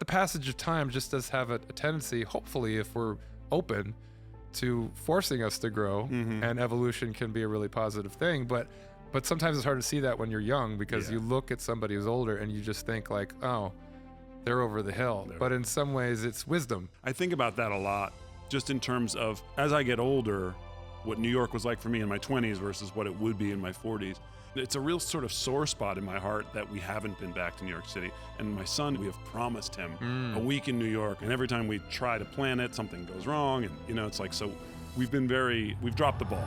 passage of time just does have a tendency, hopefully, if we're open, to forcing us to grow, and evolution can be a really positive thing. But sometimes it's hard to see that when you're young, because you look at somebody who's older and you just think like, oh, they're over the hill. But in some ways it's wisdom. I think about that a lot, just in terms of, as I get older, what New York was like for me in my 20s versus what it would be in my 40s. It's a real sort of sore spot in my heart that we haven't been back to New York City. And my son, we have promised him a week in New York. And every time we try to plan it, something goes wrong. And, you know, it's like, so we've dropped the ball.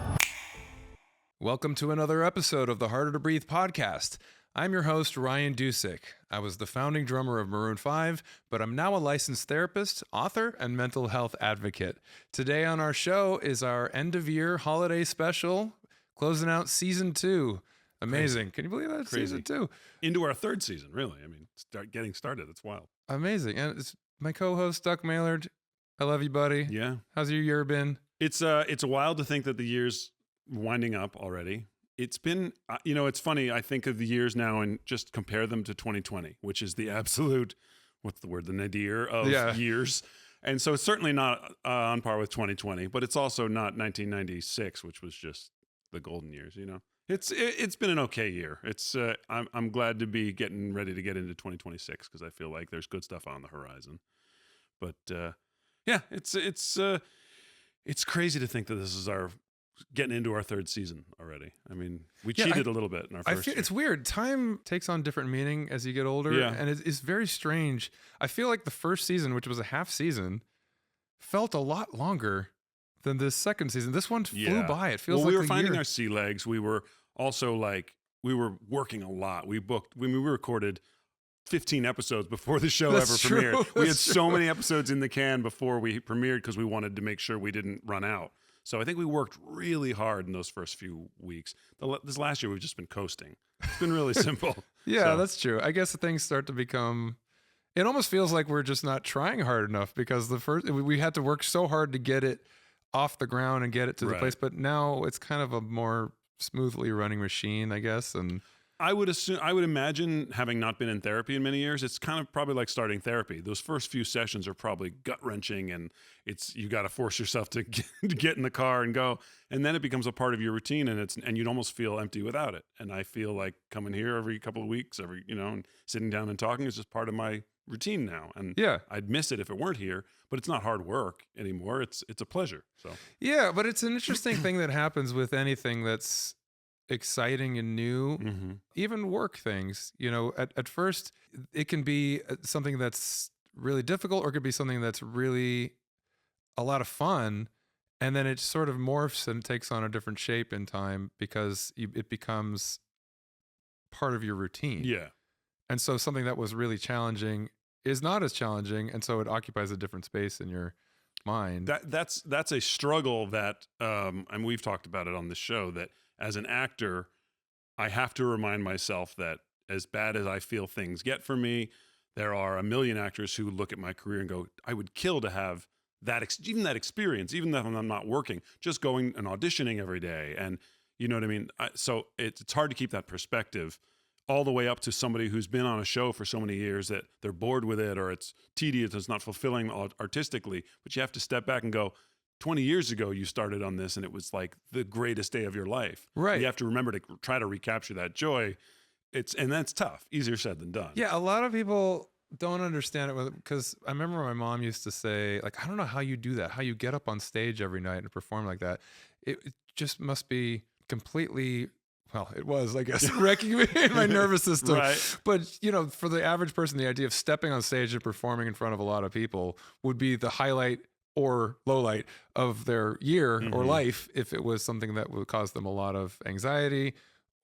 Welcome to another episode of the Harder to Breathe podcast. I'm your host, Ryan Dusick. I was the founding drummer of Maroon 5, but I'm now a licensed therapist, author, and mental health advocate. Today on our show is our end-of-year holiday special, closing out season 2. Amazing. Crazy. Can you believe that? Crazy. Season 2. Into our 3rd season, really. I mean, getting started. It's wild. Amazing. And it's my co-host, Maillard. I love you, buddy. Yeah. How's your year been? It's wild to think that the year's winding up already. It's been, you know, it's funny. I think of the years now and just compare them to 2020, which is the absolute, the nadir of years. And so it's certainly not on par with 2020, but it's also not 1996, which was just the golden years, you know? It's been an okay year. It's I'm glad to be getting ready to get into 2026 because I feel like there's good stuff on the horizon. But it's crazy to think that this is getting into our 3rd season already. I mean, we cheated a little bit in our first year. It's weird. Time takes on different meaning as you get older, and it's very strange. I feel like the first season, which was a half season, felt a lot longer than this second season. This one flew by. It feels like we were finding our sea legs. We were also we were working a lot. We recorded 15 episodes before the show ever premiered. We had so many episodes in the can before we premiered because we wanted to make sure we didn't run out. So I think we worked really hard in those first few weeks. This last year, we've just been coasting. It's been really simple. That's true. I guess things start to become, it almost feels like we're just not trying hard enough because we had to work so hard to get it off the ground and get it to the place. But now it's kind of a more smoothly running machine, I guess. And I would imagine, having not been in therapy in many years, it's kind of probably like starting therapy. Those first few sessions are probably gut wrenching, and you got to force yourself to get in the car and go, and then it becomes a part of your routine, and you'd almost feel empty without it. And I feel like coming here every couple of weeks, and sitting down and talking is just part of my routine now. And I'd miss it if it weren't here, but it's not hard work anymore. It's a pleasure. So but it's an interesting thing that happens with anything that's exciting and new, even work things. You know, at first it can be something that's really difficult, or it could be something that's really a lot of fun, and then it sort of morphs and takes on a different shape in time because it becomes part of your routine. And so something that was really challenging is not as challenging, and so it occupies a different space in your mind. That's a struggle that and we've talked about it on this show, that as an actor, I have to remind myself that as bad as I feel things get for me, there are a million actors who look at my career and go, I would kill to have that experience, even though I'm not working, just going and auditioning every day. And you know what I mean? So it's hard to keep that perspective all the way up to somebody who's been on a show for so many years that they're bored with it, or it's tedious, it's not fulfilling artistically. But you have to step back and go, 20 years ago, you started on this and it was like the greatest day of your life. Right. You have to remember to try to recapture that joy. And that's tough. Easier said than done. Yeah. A lot of people don't understand it because I remember my mom used to say, like, I don't know how you do that, how you get up on stage every night and perform like that. It just must be completely, well, it was, I guess, wrecking me in my nervous system. Right. But, you know, for the average person, the idea of stepping on stage and performing in front of a lot of people would be the highlight or low light of their year or life, if it was something that would cause them a lot of anxiety,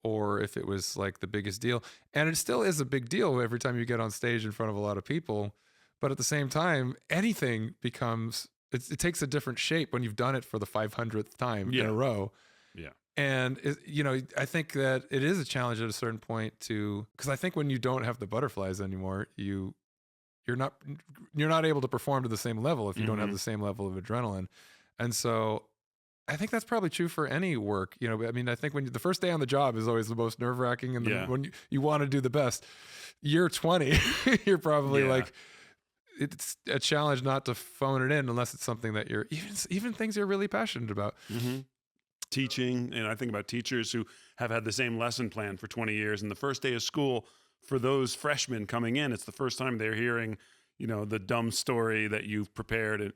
or if it was like the biggest deal. And it still is a big deal every time you get on stage in front of a lot of people. But at the same time, anything becomes, it takes a different shape when you've done it for the 500th time in a row. Yeah. And, you know, I think that it is a challenge at a certain point because I think when you don't have the butterflies anymore, you're not able to perform to the same level if you don't have the same level of adrenaline. And so I think that's probably true for any work. You know, I mean, I think the first day on the job is always the most nerve wracking, and when you want to do the best. Year 20, you're probably like, it's a challenge not to phone it in unless it's something that you're even things you're really passionate about. Mm-hmm. Teaching, and I think about teachers who have had the same lesson plan for 20 years, and the first day of school for those freshmen coming in, it's the first time they're hearing, the dumb story that you've prepared,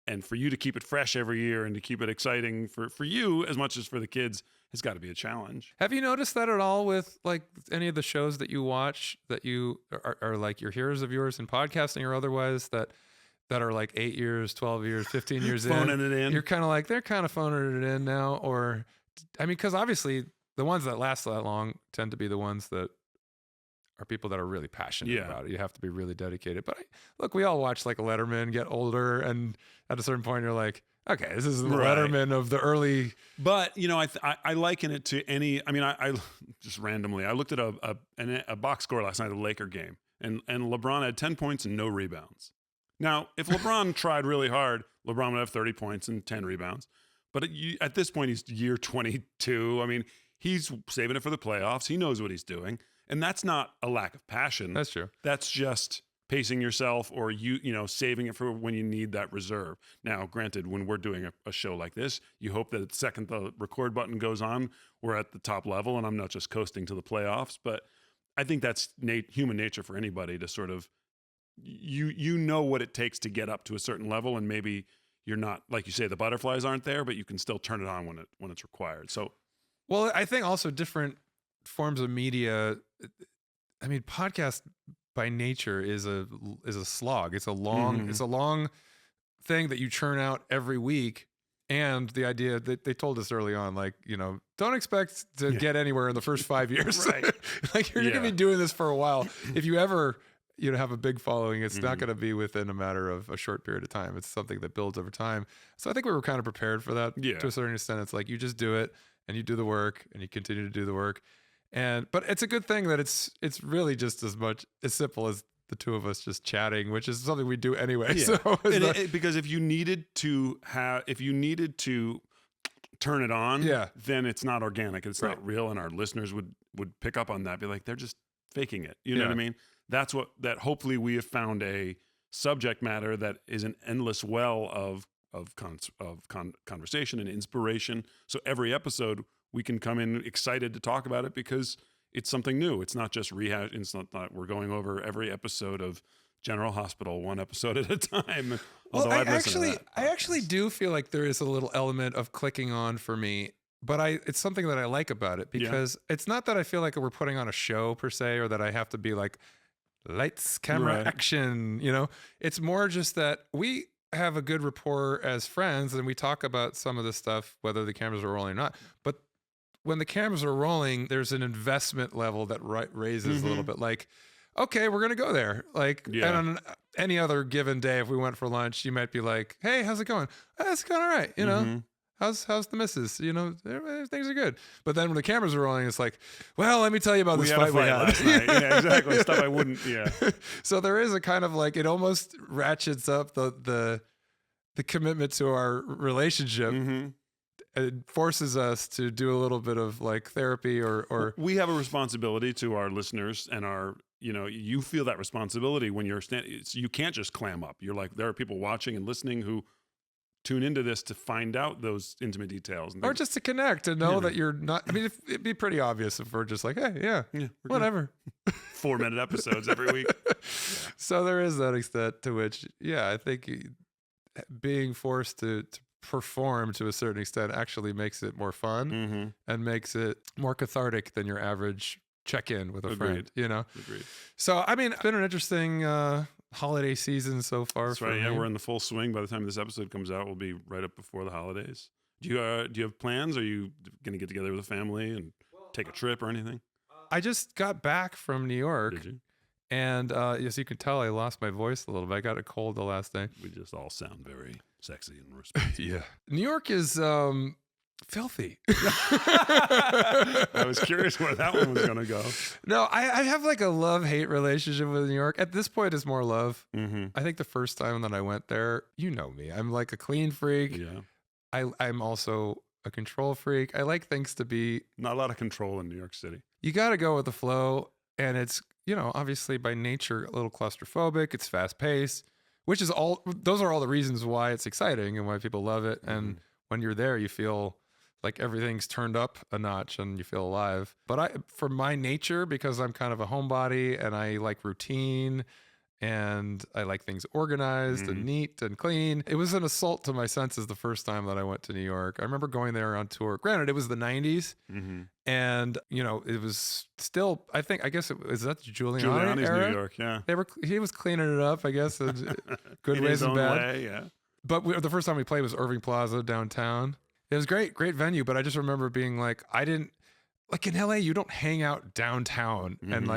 and for you to keep it fresh every year and to keep it exciting for you as much as for the kids has got to be a challenge. Have you noticed that at all with like any of the shows that you watch that you are like your heroes of yours in podcasting or otherwise that are like 8 years, 12 years, 15 years phoning it in? You're kind of like, they're kind of phoning it in now. Or, I mean, because obviously the ones that last that long tend to be the ones that are people that are really passionate about it. You have to be really dedicated. But look, we all watch like a Letterman get older, and at a certain point you're like, okay, this is the Letterman of the early. But I liken it to any. I mean, I just randomly I looked at a box score last night of the Laker game, and LeBron had 10 points and no rebounds. Now, if LeBron tried really hard, LeBron would have 30 points and 10 rebounds. But at this point, he's year 22. I mean, he's saving it for the playoffs. He knows what he's doing, and that's not a lack of passion. That's true. That's just pacing yourself, or saving it for when you need that reserve. Now, granted, when we're doing a show like this, you hope that the second the record button goes on, we're at the top level, and I'm not just coasting to the playoffs. But I think that's human nature for anybody to sort of, you know what it takes to get up to a certain level, and maybe you're not, like you say, the butterflies aren't there, but you can still turn it on when it's required. So, well, I think also different forms of media. I mean, podcast by nature is a slog. It's a long thing that you churn out every week. And the idea that they told us early on, like, don't expect to get anywhere in the first 5 years. Right. Like you're going to be doing this for a while. If you ever, have a big following, it's not going to be within a matter of a short period of time. It's something that builds over time. So I think we were kind of prepared for that to a certain extent. It's like, you just do it and you do the work and you continue to do the work. But it's a good thing that it's really just as simple as the two of us just chatting, which is something we do anyway. Yeah. So because if you needed to turn it on, then it's not organic. It's not real. And our listeners would pick up on that, be like, they're just faking it. You know what I mean? That hopefully we have found a subject matter that is an endless well of conversation and inspiration. So every episode we can come in excited to talk about it because it's something new. It's not just rehash. It's not we're going over every episode of General Hospital one episode at a time. Well, I actually do feel like there is a little element of clicking on for me, but it's something that I like about it because it's not that I feel like we're putting on a show per se, or that I have to be like lights, camera, action. It's more just that we have a good rapport as friends and we talk about some of the stuff, whether the cameras are rolling or not. But when the cameras are rolling, there's an investment level that raises a little bit. Like, okay, we're going to go there. Like, and on any other given day, if we went for lunch, you might be like, hey, how's it going? It's going all right. How's the missus? Things are good. But then when the cameras are rolling, it's like, well, let me tell you about this fight we had last night. Yeah, exactly. Stuff I wouldn't. Yeah. So there is a kind of like, it almost ratchets up the commitment to our relationship. It forces us to do a little bit of like therapy or we have a responsibility to our listeners and our, you feel that responsibility when you're you can't just clam up. You're like, there are people watching and listening who tune into this to find out those intimate details. And or just to connect and know that you're not, I mean, it'd be pretty obvious if we're just like, hey, whatever. 4-minute episodes every week. So there is that extent to which, I think being forced to perform to a certain extent actually makes it more fun and makes it more cathartic than your average check-in with a friend, Agreed. So, I mean, it's been an interesting holiday season so far. That's right. Yeah, we're in the full swing. By the time this episode comes out, we'll be right up before the holidays. Do you have plans? Are you going to get together with the family and take a trip or anything? I just got back from New York. Did you? And as you can tell, I lost my voice a little bit. I got a cold the last day. We just all sound very sexy and responsible. New York is filthy. I was curious where that one was going to go. No, I have like a love-hate relationship with New York. At this point, it's more love. I think the first time that I went there, you know me. I'm like a clean freak. Yeah. I'm also a control freak. I like things to be... Not a lot of control in New York City. You got to go with the flow. And it's, obviously by nature, a little claustrophobic. It's fast-paced. which is those are all the reasons why it's exciting and why people love it. And when you're there, you feel like everything's turned up a notch and you feel alive. But for my nature, because I'm kind of a homebody and I like routine and I like things organized and neat and clean, it was an assault to my senses the first time that I went to New York. I remember going there on tour. Granted, it was the 90s and, it was still, I guess is that Giuliani's era? New York, yeah. He was cleaning it up, I guess, in good ways and bad. Way, yeah. But the first time we played was Irving Plaza downtown. It was great venue, but I just remember being like, in LA, you don't hang out downtown and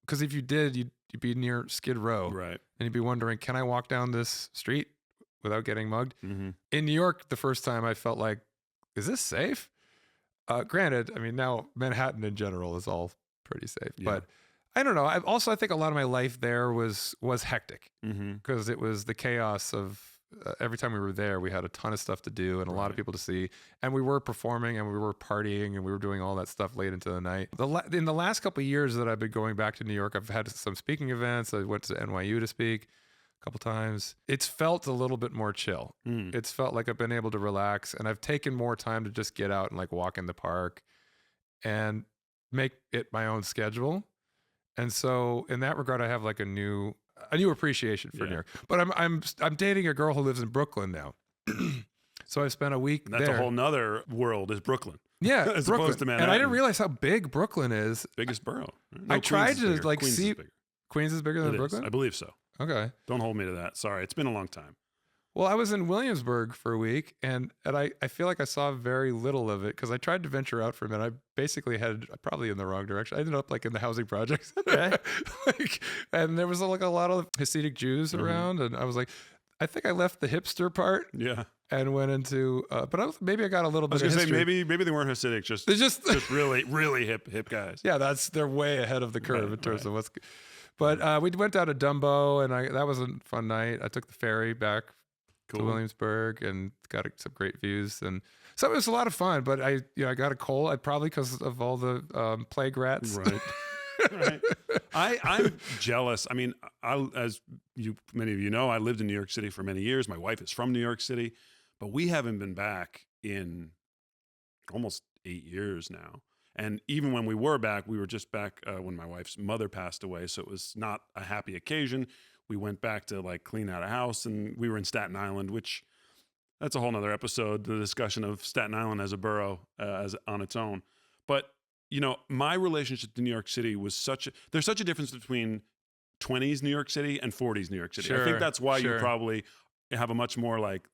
because if you did, you'd be near Skid Row. Right. And you'd be wondering, can I walk down this street without getting mugged? In New York, the first time I felt like, is this safe? Granted, I mean, now Manhattan in general is all pretty safe, but I don't know. I think a lot of my life there was hectic because it was the chaos of every time we were there, we had a ton of stuff to do and a lot of people to see. And we were performing and we were partying and we were doing all that stuff late into the night. In the last couple of years that I've been going back to New York, I've had some speaking events. I went to NYU to speak a couple times. It's felt a little bit more chill. It's felt like I've been able to relax and I've taken more time to just get out and like walk in the park and make it my own schedule. And so in that regard, I have like a new appreciation for New York. But I'm dating a girl who lives in Brooklyn now. So I spent a week there. That's a whole nother world is Brooklyn. Yeah, as Brooklyn. Opposed to Manhattan. And I didn't realize how big Brooklyn is. Biggest borough. No, I tried to like Queens see. Is bigger. Queens is bigger than It is. Brooklyn? I believe so. Okay. Don't hold me to that. Sorry. It's been a long time. Well, I was in Williamsburg for a week, and I feel like I saw very little of it because I tried to venture out for a minute. I basically headed probably in the wrong direction. I ended up like in the housing projects. Okay. And there was like a lot of Hasidic Jews around, and I was like, I think I left the hipster part. Yeah. And went into, maybe I got a little bit. I was of gonna say history. maybe they weren't Hasidic, just really really hip guys. Yeah, they're way ahead of the curve in terms of what's. But we went down to Dumbo, and that was a fun night. I took the ferry back to Williamsburg and got some great views, and so it was a lot of fun. But I got a cold, probably because of all the plague rats. Right. Right. I'm jealous. I mean, as many of you know, I lived in New York City for many years. My wife is from New York City, but we haven't been back in almost 8 years now. And even when we were back, we were just back when my wife's mother passed away. So it was not a happy occasion. We went back to like clean out a house, and we were in Staten Island, which that's a whole nother episode, the discussion of Staten Island as a borough as on its own. But my relationship to New York City was there's such a difference between 20s New York City and 40s New York City. Sure, I think that's why sure. you probably have a much more like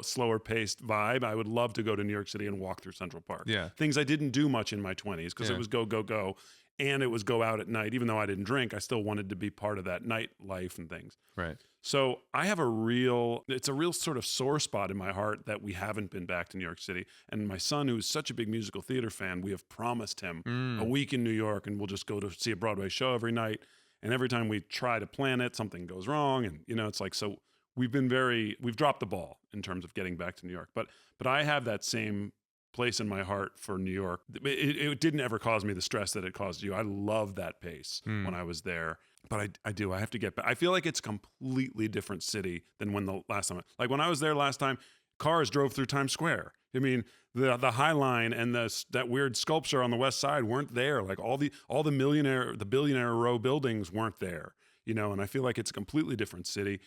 slower paced vibe. I would love to go to New York City and walk through Central Park. Yeah. Things I didn't do much in my 20s because it was go, go, go. And it was go out at night. Even though I didn't drink, I still wanted to be part of that nightlife and things. Right. So I have it's a real sort of sore spot in my heart that we haven't been back to New York City. And my son, who is such a big musical theater fan, we have promised him a week in New York, and we'll just go to see a Broadway show every night. And every time we try to plan it, something goes wrong. And, it's like, so we've dropped the ball in terms of getting back to New York. But I have that same place in my heart for New York. It didn't ever cause me the stress that it caused you. I love that pace when I was there. But I have to get back. I feel like it's a completely different city than when the last time. Like when I was there last time, cars drove through Times Square. I mean, the High Line and that weird sculpture on the West Side weren't there. Like all the billionaire row buildings weren't there. And I feel like it's a completely different city.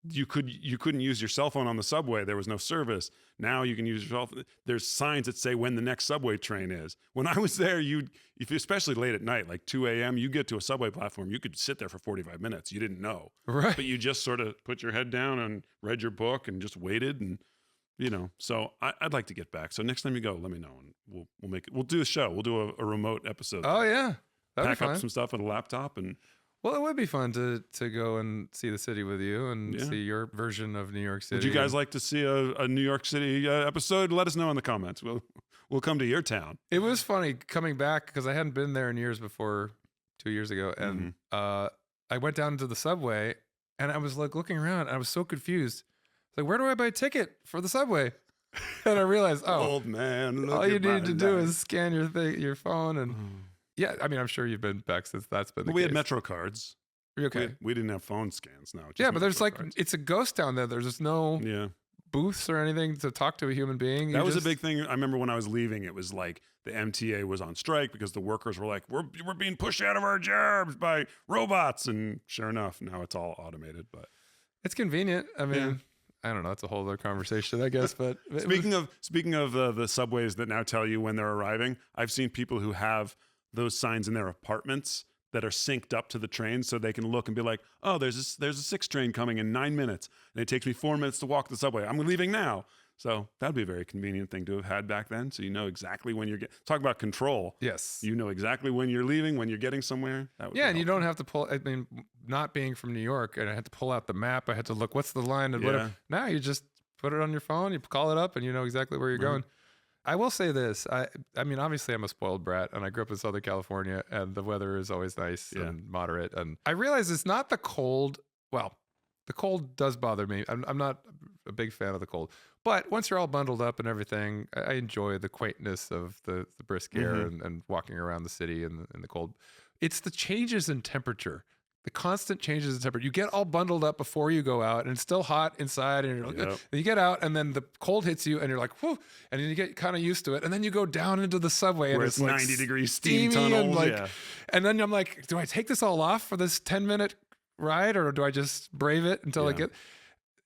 You couldn't use your cell phone on the subway. There was no service. Now you can use your cell phone. There's signs that say when the next subway train is. When I was there, especially late at night, like 2 a.m., you get to a subway platform, you could sit there for 45 minutes. You didn't know. Right. But you just sort of put your head down and read your book and just waited. And, so I'd like to get back. So next time you go, let me know. And we'll make it. We'll do a show. We'll do a remote episode. Oh, yeah. That'd Pack be fun. up some stuff on a laptop and... Well, it would be fun to go and see the city with you and see your version of New York City. Would you guys like to see a New York City episode? Let us know in the comments. We'll come to your town. It was funny coming back because I hadn't been there in years before 2 years ago. And I went down to the subway and I was like looking around and I was so confused. Like, where do I buy a ticket for the subway? And I realized, old man, all you need to do is scan your phone and... Yeah, I mean, I'm sure you've been back since that's been the case. We had Metro cards. You're okay. We didn't have phone scans now. Yeah, but there's like, it's a ghost town there. There's no booths or anything to talk to a human being. That was a big thing. I remember when I was leaving, it was like the MTA was on strike because the workers were like, we're being pushed out of our jobs by robots. And sure enough, now it's all automated. But it's convenient. I mean, I don't know. It's a whole other conversation, I guess. But speaking of the subways that now tell you when they're arriving, I've seen people who have those signs in their apartments that are synced up to the train, so they can look and be like, oh, there's a 6 train coming in 9 minutes, and it takes me 4 minutes to walk the subway. I'm leaving now. So that'd be a very convenient thing to have had back then. So you know exactly when you're talk about control. Yes. You know exactly when you're leaving, when you're getting somewhere. And you don't have to pull, I mean, not being from New York, and I had to pull out the map. I had to look, what's the line and whatever. Now you just put it on your phone, you call it up, and you know exactly where you're going. I will say this. I mean, obviously I'm a spoiled brat, and I grew up in Southern California, and the weather is always nice and moderate. And I realize it's not the cold. Well, the cold does bother me. I'm not a big fan of the cold. But once you're all bundled up and everything, I enjoy the quaintness of the brisk air and walking around the city in the cold. It's the changes in temperature. The constant changes in temperature. You get all bundled up before you go out, and it's still hot inside, and you're like, and you get out, and then the cold hits you, and you're like, whew, and then you get kind of used to it, and then you go down into the subway, and it's like 90 degree steam tunnels, and then I'm like, do I take this all off for this 10-minute ride, or do I just brave it until I get?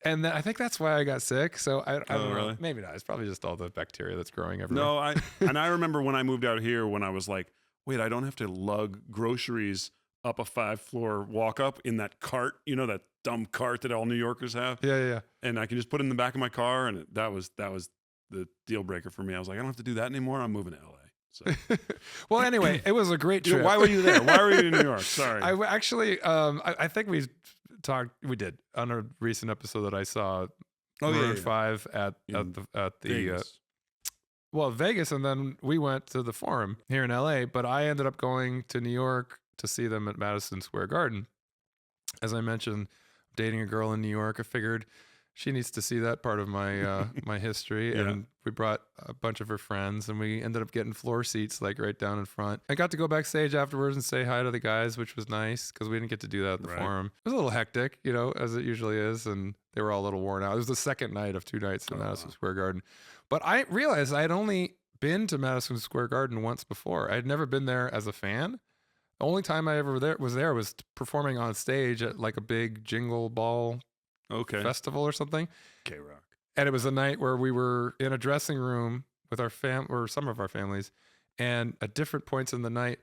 And then I think that's why I got sick. So I don't know. Maybe not. It's probably just all the bacteria that's growing everywhere. No, I remember when I moved out here, when I was like, wait, I don't have to lug groceries up a 5-floor walk up in that cart, you know, that dumb cart that all New Yorkers have. Yeah. And I can just put it in the back of my car, and that was the deal breaker for me. I was like, I don't have to do that anymore. I'm moving to LA. So. Well, anyway, it was a great trip. Why were you there? Why were you in New York? Sorry. I actually, I think we did on a recent episode that I saw Maroon 5 at the Vegas. Vegas, and then we went to the Forum here in LA, but I ended up going to New York to see them at Madison Square Garden. As I mentioned, dating a girl in New York, I figured she needs to see that part of my my history. And we brought a bunch of her friends, and we ended up getting floor seats like right down in front. I got to go backstage afterwards and say hi to the guys, which was nice because we didn't get to do that at the Forum. It was a little hectic, you know, as it usually is, and they were all a little worn out. It was the second night of 2 nights in Madison Square Garden. But I realized I had only been to Madison Square Garden once before. I had never been there as a fan. The only time I ever was performing on stage at like a big Jingle Ball festival or something. K-Rock. And it was a night where we were in a dressing room with our or some of our families, and at different points in the night,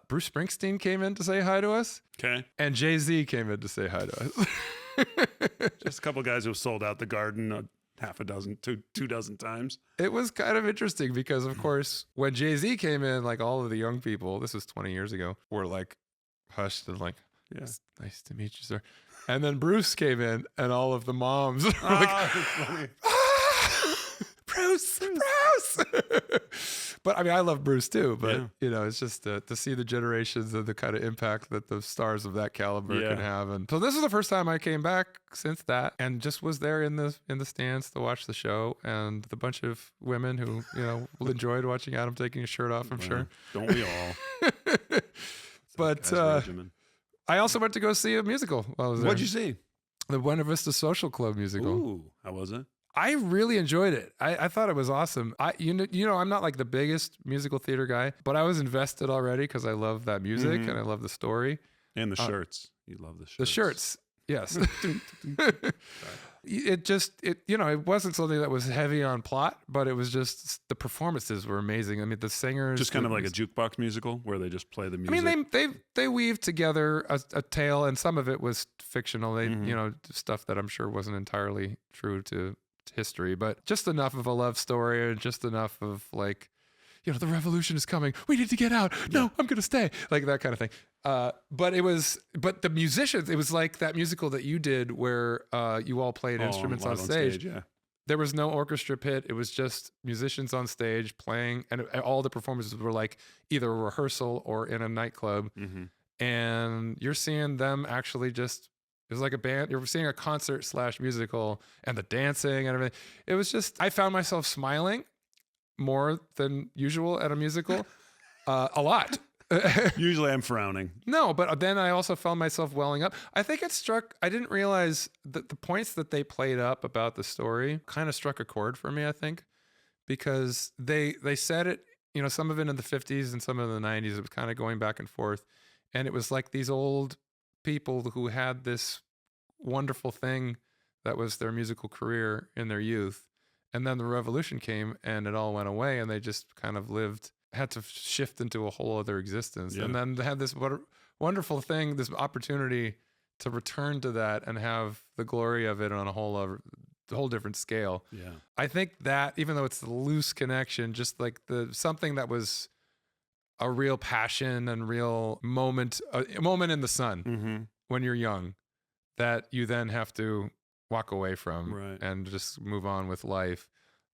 Bruce Springsteen came in to say hi to us. Okay. And Jay-Z came in to say hi to us. Just a couple guys who sold out the Garden half a dozen, two dozen times. It was kind of interesting because, of course, when Jay-Z came in, like all of the young people, this was 20 years ago, were like hushed and like, it's nice to meet you, sir. And then Bruce came in, and all of the moms were like, that's funny. Bruce. But I mean, I love Bruce too, but you know, it's just to see the generations of the kind of impact that the stars of that caliber can have. And so this is the first time I came back since that, and just was there in the stands to watch the show, and the bunch of women who, you know, enjoyed watching Adam taking his shirt off, I'm sure. Don't we all? But I also went to go see a musical while I was there. What'd you see? The Buena Vista Social Club musical. Ooh, how was it? I really enjoyed it. I thought it was awesome. You know, I'm not like the biggest musical theater guy, but I was invested already because I love that music and I love the story. And the shirts. You love the shirts. The shirts, yes. You know, it wasn't something that was heavy on plot, but it was just the performances were amazing. I mean, the singers. Just kind of like a jukebox musical where they just play the music. I mean, they weaved together a tale, and some of it was fictional. They, you know, stuff that I'm sure wasn't entirely true to history, but just enough of a love story and just enough of like, you know, the revolution is coming. We need to get out. No, I'm going to stay. Like that kind of thing. But the musicians, it was like that musical that you did where you all played instruments on stage. There was no orchestra pit. It was just musicians on stage playing, and all the performances were like either a rehearsal or in a nightclub. And you're seeing them actually just, it was like a band. You're seeing a concert / musical, and the dancing and everything. It was just, I found myself smiling more than usual at a musical, a lot. Usually I'm frowning. No, but then I also found myself welling up. I think I didn't realize that the points that they played up about the story kind of struck a chord for me, I think, because they said it, some of it in the 50s and some of it in the 90s. It was kind of going back and forth. And it was like these old people who had this wonderful thing that was their musical career in their youth. And then the revolution came and it all went away, and they just kind of had to shift into a whole other existence. Yeah. And then they had this wonderful thing, this opportunity to return to that and have the glory of it on a whole different scale. Yeah. I think that even though it's the loose connection, just like something that was a real passion and real moment, a moment in the sun when you're young, that you then have to walk away from and just move on with life.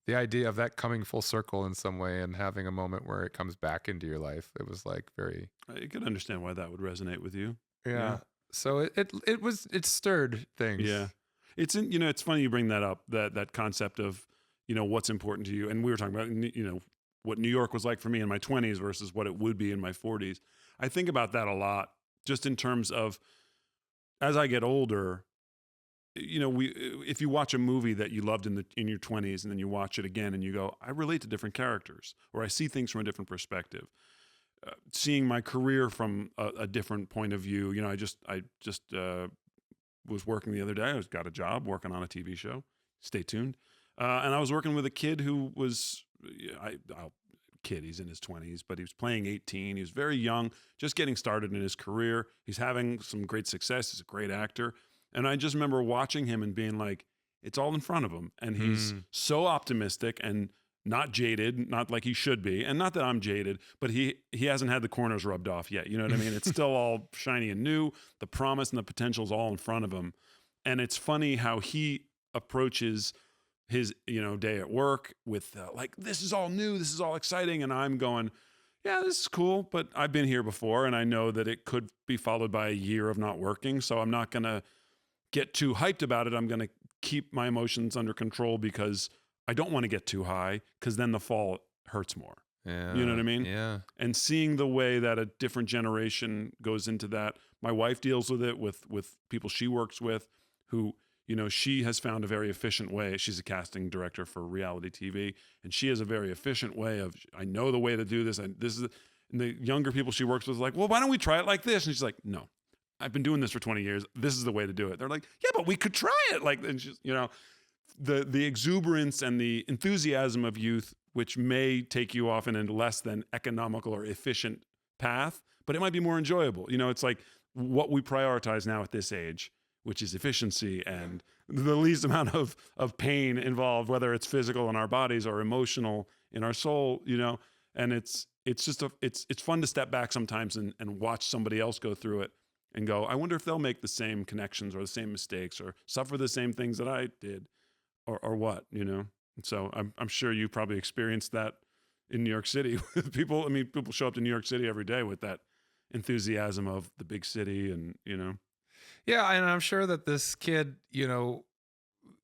The idea of that coming full circle in some way and having a moment where it comes back into your life, it was like very... I can understand why that would resonate with you. Yeah. So it stirred things. Yeah. It's funny you bring that up, that concept of, what's important to you. And we were talking about, what New York was like for me in my 20s versus what it would be in my 40s. I think about that a lot, just in terms of, as I get older, if you watch a movie that you loved in your 20s and then you watch it again and you go, I relate to different characters, or I see things from a different perspective. Seeing my career from a different point of view. I just was working the other day. I got a job working on a TV show. Stay tuned. And I was working with a kid who was, he's in his 20s, but he was playing 18. He was very young, just getting started in his career. He's having some great success. He's a great actor. And I just remember watching him and being like, it's all in front of him. And he's so optimistic and not jaded, not like he should be. And not that I'm jaded, but he hasn't had the corners rubbed off yet. You know what I mean? It's still all shiny and new. The promise and the potential is all in front of him. And it's funny how he approaches his, day at work with like, this is all new. This is all exciting. And I'm going, yeah, this is cool, but I've been here before. And I know that it could be followed by a year of not working. So I'm not going to get too hyped about it. I'm going to keep my emotions under control because I don't want to get too high, because then the fall hurts more. Yeah. You know what I mean? Yeah. And seeing the way that a different generation goes into that. My wife deals with it with people she works with who, she has found a very efficient way. She's a casting director for reality TV, and she has a very efficient way of, I know the way to do this. And the younger people she works with are like, well, why don't we try it like this? And she's like, no. I've been doing this for 20 years. This is the way to do it. They're like, yeah, but we could try it. Like, and just, the exuberance and the enthusiasm of youth, which may take you off in a less than economical or efficient path, but it might be more enjoyable. It's like what we prioritize now at this age, which is efficiency and the least amount of pain involved, whether it's physical in our bodies or emotional in our soul, and it's just it's fun to step back sometimes and watch somebody else go through it and go, I wonder if they'll make the same connections or the same mistakes or suffer the same things that I did or what, And so I'm sure you probably experienced that in New York City with people. I mean, people show up to New York City every day with that enthusiasm of the big city and. Yeah, and I'm sure that this kid,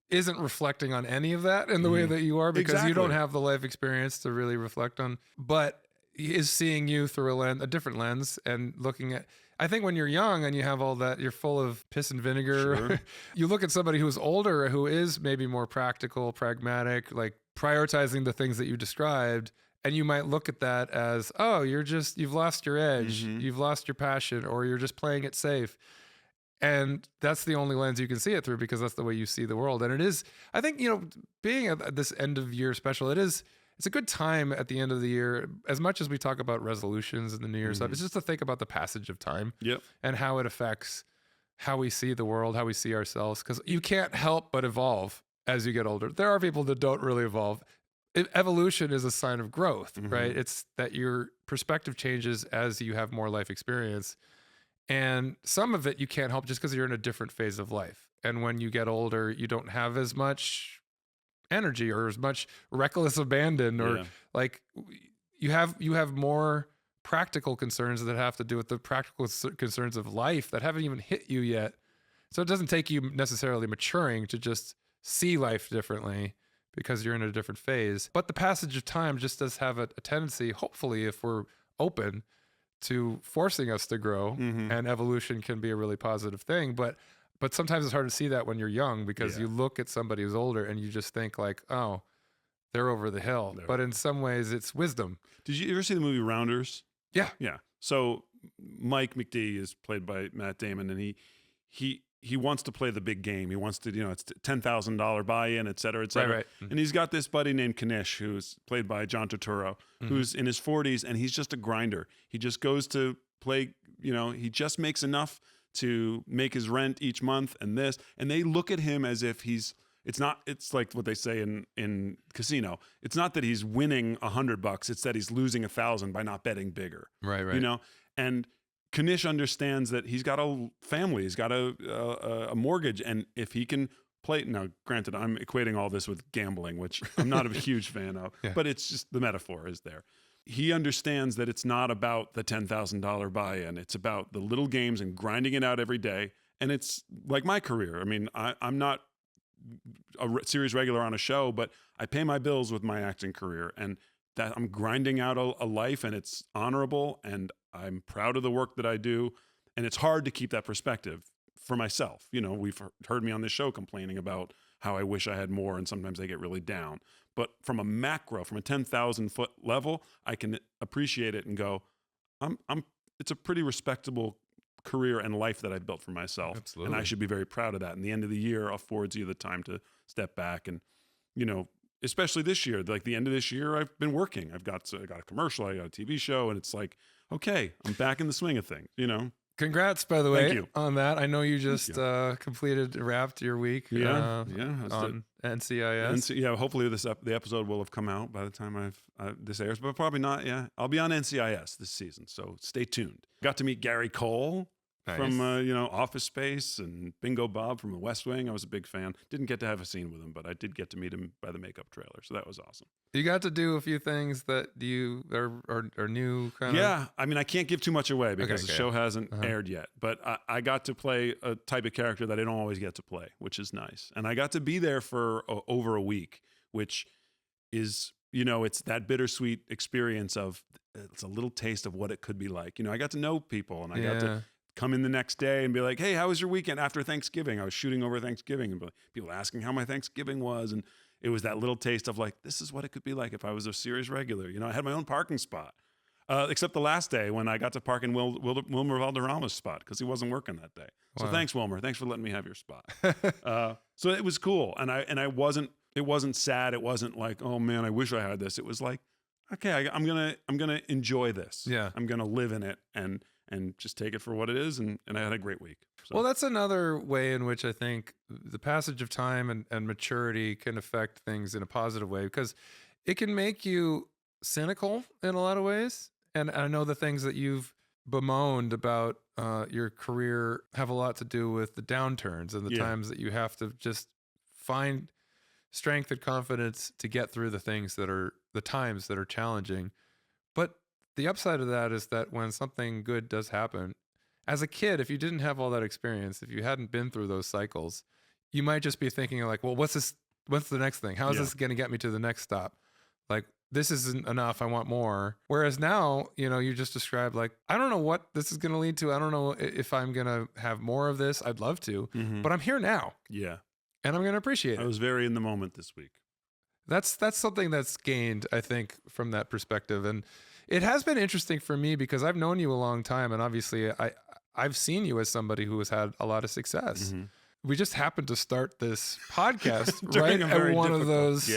isn't reflecting on any of that in the way that you are, because you don't have the life experience to really reflect on, but he is seeing you through a different lens and looking at, I think when you're young and you have all that, you're full of piss and vinegar. Sure. You look at somebody who's older, who is maybe more practical, pragmatic, like prioritizing the things that you described. And you might look at that as, oh, you've lost your edge, you've lost your passion, or you're just playing it safe. And that's the only lens you can see it through, because that's the way you see the world. And it is, I think, being at this end of year special, it's a good time at the end of the year, as much as we talk about resolutions and the New Year's stuff, it's just to think about the passage of time and how it affects how we see the world, how we see ourselves. Because you can't help but evolve as you get older. There are people that don't really evolve. Evolution is a sign of growth, right? It's that your perspective changes as you have more life experience. And some of it you can't help just because you're in a different phase of life. And when you get older, you don't have as much energy or as much reckless abandon, or like you have more practical concerns that have to do with the practical concerns of life that haven't even hit you yet. So it doesn't take you necessarily maturing to just see life differently because you're in a different phase. But the passage of time just does have a tendency, hopefully, if we're open, to forcing us to grow, and evolution can be a really positive thing. But sometimes it's hard to see that when you're young, because you look at somebody who's older and you just think like, oh, they're over the hill. But in some ways it's wisdom. Did you ever see the movie Rounders? Yeah. Yeah. So Mike McD is played by Matt Damon, and he wants to play the big game. He wants to, it's $10,000 buy-in, et cetera, et cetera. Right. And he's got this buddy named Kanish, who's played by John Turturro, who's in his 40s, and he's just a grinder. He just goes to play, he just makes enough to make his rent each month and this. And they look at him as if it's like what they say in casino. It's not that he's winning $100, it's that he's losing 1,000 by not betting bigger. Right. And Kanish understands that he's got a family, he's got a mortgage, and if he can play, now granted, I'm equating all this with gambling, which I'm not a huge fan of, but it's just the metaphor is there. He understands that it's not about the $10,000 buy-in. It's about the little games and grinding it out every day. And it's like my career. I mean, I'm not a series regular on a show, but I pay my bills with my acting career, and that I'm grinding out a life, and it's honorable, and I'm proud of the work that I do. And it's hard to keep that perspective for myself. We've heard me on this show complaining about how I wish I had more, and sometimes I get really down. But from a macro, from a 10,000 foot level, I can appreciate it and go, it's a pretty respectable career and life that I've built for myself. Absolutely. And I should be very proud of that. And the end of the year affords you the time to step back. And, especially this year, like the end of this year, I've been working. I got a commercial, I got a TV show, and it's like, okay, I'm back in the swing of things, Congrats, by the way, Thank you. on that. I know you just wrapped your week on NCIS. Hopefully the episode will have come out by the time this airs, but probably not. Yeah, I'll be on NCIS this season, so stay tuned. Got to meet Gary Cole from Office Space, and Bingo Bob from The West Wing. I was a big fan. Didn't get to have a scene with him, but I did get to meet him by the makeup trailer, so that was awesome. You got to do a few things that you are new, kind of. Yeah, I mean, I can't give too much away because the show hasn't aired yet, but I got to play a type of character that I don't always get to play, which is nice. And I got to be there for over a week, which is, it's that bittersweet experience of, it's a little taste of what it could be like. I got to know people, and I got to come in the next day and be like, hey, how was your weekend after Thanksgiving? I was shooting over Thanksgiving, and people asking how my Thanksgiving was. And it was that little taste of like, this is what it could be like if I was a series regular. I had my own parking spot, except the last day when I got to park in Wilmer Valderrama's spot because he wasn't working that day. So thanks, Wilmer. Thanks for letting me have your spot. So it was cool. And it wasn't sad. It wasn't like, oh man, I wish I had this. It was like, okay, I'm gonna enjoy this. Yeah. I'm gonna live in it and just take it for what it is. And I had a great week. So. Well, that's another way in which I think the passage of time and maturity can affect things in a positive way, because it can make you cynical in a lot of ways. And I know the things that you've bemoaned about your career have a lot to do with the downturns and the times that you have to just find strength and confidence to get through the times that are challenging. But the upside of that is that when something good does happen, as a kid, if you didn't have all that experience, if you hadn't been through those cycles, you might just be thinking like, well, what's the next thing? How is this going to get me to the next stop? Like, this isn't enough. I want more. Whereas now, you just described like, I don't know what this is going to lead to. I don't know if I'm going to have more of this. I'd love to, but I'm here now. Yeah. And I'm going to appreciate it. I was very in the moment this week. That's something that's gained, I think, from that perspective. And it has been interesting for me because I've known you a long time. And obviously I've seen you as somebody who has had a lot of success. Mm-hmm. We just happened to start this podcast right at one of those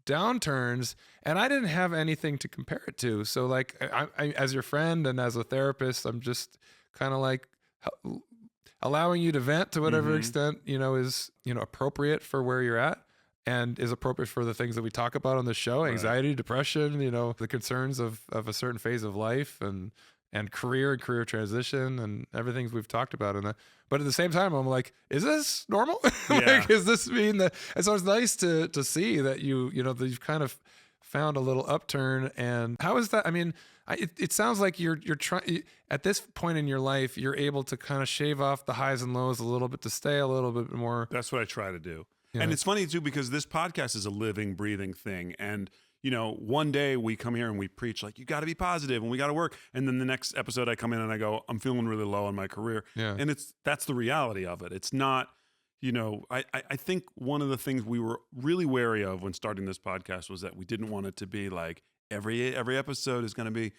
downturns, and I didn't have anything to compare it to. So like, I as your friend and as a therapist, I'm just kind of like allowing you to vent to whatever extent, is, appropriate for where you're at and is appropriate for the things that we talk about on the show, anxiety, depression, the concerns of a certain phase of life and career transition and everything we've talked about in that. But at the same time, I'm like, is this normal? Like, does this mean that? And so it's nice to see that that you've kind of found a little upturn. And how is that? I mean, it sounds like you're trying at this point in your life, you're able to kind of shave off the highs and lows a little bit to stay a little bit more. That's what I try to do. And it's funny too, because this podcast is a living, breathing thing. And, one day we come here and we preach like, you got to be positive and we got to work. And then the next episode I come in and I go, I'm feeling really low in my career. Yeah. And that's the reality of it. It's not, I think one of the things we were really wary of when starting this podcast was that we didn't want it to be like every episode is going to be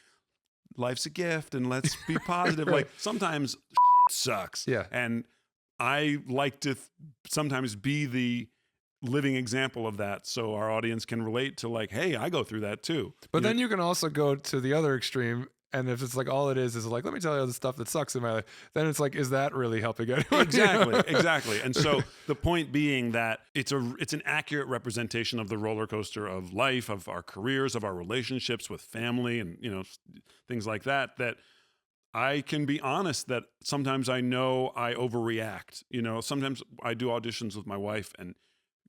life's a gift and let's be positive. Right. Like sometimes sucks. Yeah. And I like to sometimes be the living example of that, so our audience can relate to like, hey, I go through that too. But then you can also go to the other extreme, and if it's like all it is like, let me tell you the stuff that sucks in my life, then it's like, is that really helping anyone? Exactly. And so the point being that it's an accurate representation of the roller coaster of life, of our careers, of our relationships with family, and things like that. That I can be honest that sometimes I know I overreact. Sometimes I do auditions with my wife, and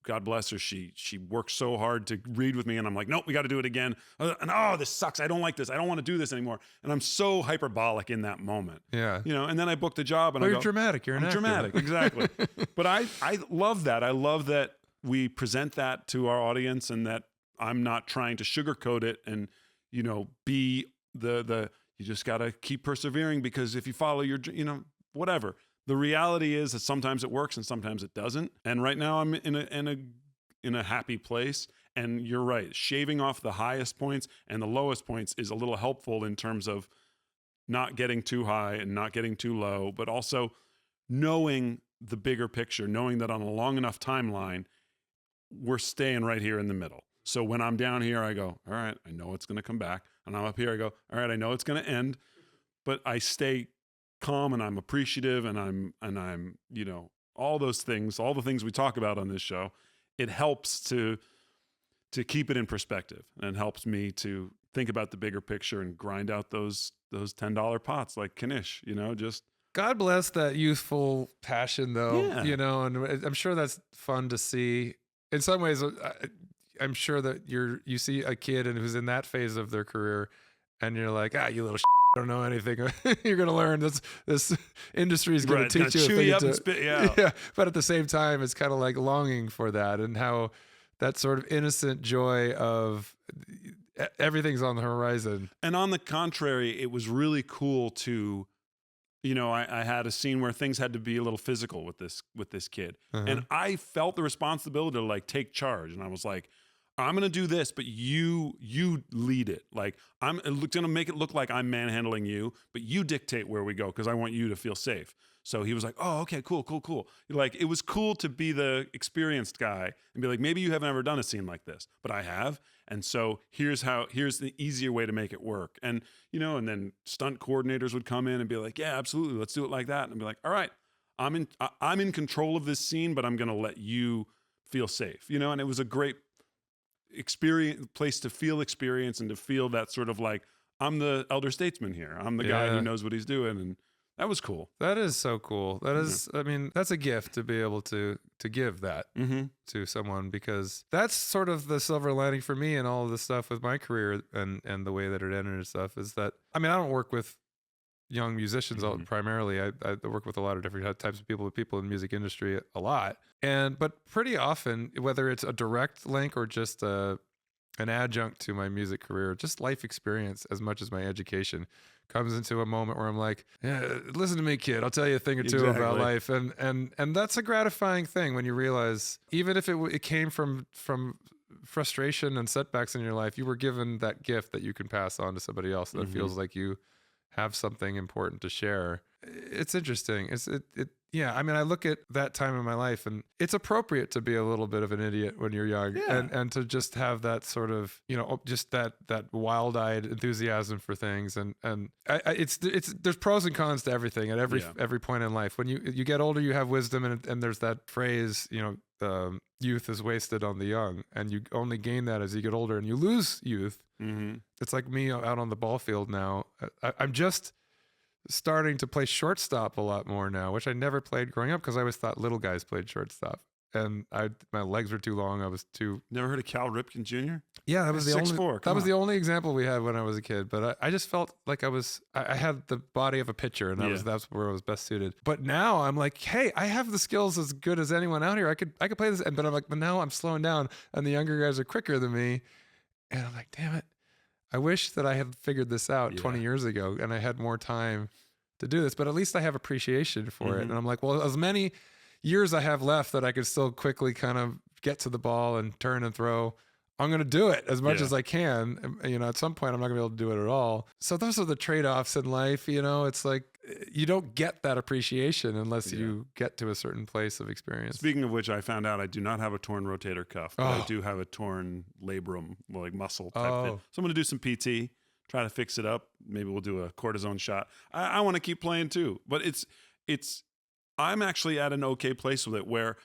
God bless her, she works so hard to read with me, and I'm like, nope, we got to do it again. And this sucks. I don't like this. I don't want to do this anymore. And I'm so hyperbolic in that moment. Yeah. And then I book the job, and you're dramatic. You're an actor. Dramatic, exactly. But I love that. I love that we present that to our audience, and that I'm not trying to sugarcoat it and be the you just got to keep persevering, because if you follow your whatever. The reality is that sometimes it works and sometimes it doesn't. And right now I'm in a happy place. And you're right, shaving off the highest points and the lowest points is a little helpful in terms of not getting too high and not getting too low, but also knowing the bigger picture, knowing that on a long enough timeline, we're staying right here in the middle. So when I'm down here, I go, all right, I know it's going to come back. And I'm up here, I go, all right, I know it's going to end, but I stay calm and I'm appreciative and I'm all those things, all the things we talk about on this show. It helps to keep it in perspective, and helps me to think about the bigger picture and grind out those $10 pots like Kanish, just God bless that youthful passion though. Yeah. And I'm sure that's fun to see. In some ways, I'm sure that you see a kid and who's in that phase of their career, and you're like, you little don't know anything. You're going to learn this industry is going to teach you. Chew you up and spit you out. Yeah. But at the same time, it's kind of like longing for that, and how that sort of innocent joy of everything's on the horizon. And on the contrary, it was really cool to, I had a scene where things had to be a little physical with this kid. Uh-huh. And I felt the responsibility to like take charge. And I was like, I'm going to do this, but you lead it. Like I'm going to make it look like I'm manhandling you, but you dictate where we go, because I want you to feel safe. So he was like, oh, okay, cool. Like it was cool to be the experienced guy and be like, maybe you haven't ever done a scene like this, but I have. And so here's the easier way to make it work. And, and then stunt coordinators would come in and be like, yeah, absolutely. Let's do it like that. And I'd be like, all right, I'm in control of this scene, but I'm going to let you feel safe, and it was a great place to feel experience and to feel that sort of like, I'm the elder statesman here. I'm the guy who knows what he's doing. And that was cool. That is so cool. That is, I mean, that's a gift to be able to give that to someone, because that's sort of the silver lining for me and all of the stuff with my career and the way that it ended and stuff is that, I mean, I don't work with young musicians primarily. I work with a lot of different types of people in the music industry a lot. But pretty often, whether it's a direct link or just an adjunct to my music career, just life experience as much as my education comes into a moment where I'm like, yeah, listen to me, kid. I'll tell you a thing or two about life. And that's a gratifying thing when you realize, even if it came from frustration and setbacks in your life, you were given that gift that you can pass on to somebody else that feels like you have something important to share. It's interesting. Yeah. I mean, I look at that time in my life, and it's appropriate to be a little bit of an idiot when you're young, and to just have that sort of, just that wild-eyed enthusiasm for things. And there's pros and cons to everything at every point in life. When you get older, you have wisdom, and there's that phrase, youth is wasted on the young, and you only gain that as you get older, and you lose youth. It's like me out on the ball field now. I'm just starting to play shortstop a lot more now, which I never played growing up, because I always thought little guys played shortstop, and my legs were too long. I was too. Never heard of Cal Ripken Jr.? Yeah, that was the 6'4". only. That was the only example we had when I was a kid. But I just felt like I had the body of a pitcher, and that's where I was best suited. But now I'm like, hey, I have the skills as good as anyone out here. I could play this, but I'm like, but now I'm slowing down, and the younger guys are quicker than me. And I'm like, damn it. I wish that I had figured this out Yeah. 20 years ago and I had more time to do this, but at least I have appreciation for it. And I'm like, well, as many years I have left that I could still quickly kind of get to the ball and turn and throw, I'm going to do it as much as I can. You know, at some point I'm not gonna be able to do it at all. So those are the trade-offs in life. You know, it's like, you don't get that appreciation unless you get to a certain place of experience. Speaking of which, I found out I do not have a torn rotator cuff, but I do have a torn labrum, like muscle type thing. So I'm going to do some PT, try to fix it up. Maybe we'll do a cortisone shot. I want to keep playing too, but I'm actually at an okay place with it where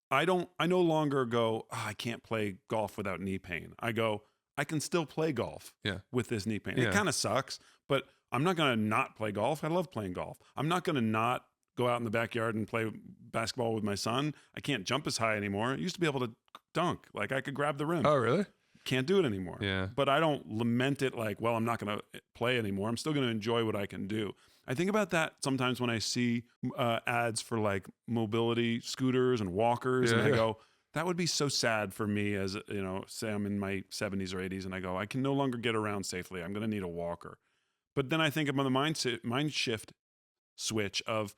I no longer go, I can't play golf without knee pain. I go, I can still play golf with this knee pain. It kind of sucks, but I'm not going to not play golf. I love playing golf. I'm not going to not go out in the backyard and play basketball with my son. I can't jump as high anymore. I used to be able to dunk. Like I could grab the rim. Oh, really? Can't do it anymore. Yeah. But I don't lament it like, well, I'm not going to play anymore. I'm still going to enjoy what I can do. I think about that sometimes when I see ads for like mobility scooters and walkers, and I go, that would be so sad for me as, you know, say I'm in my 70s or 80s and I go, I can no longer get around safely. I'm going to need a walker. But then I think about the mind shift switch of,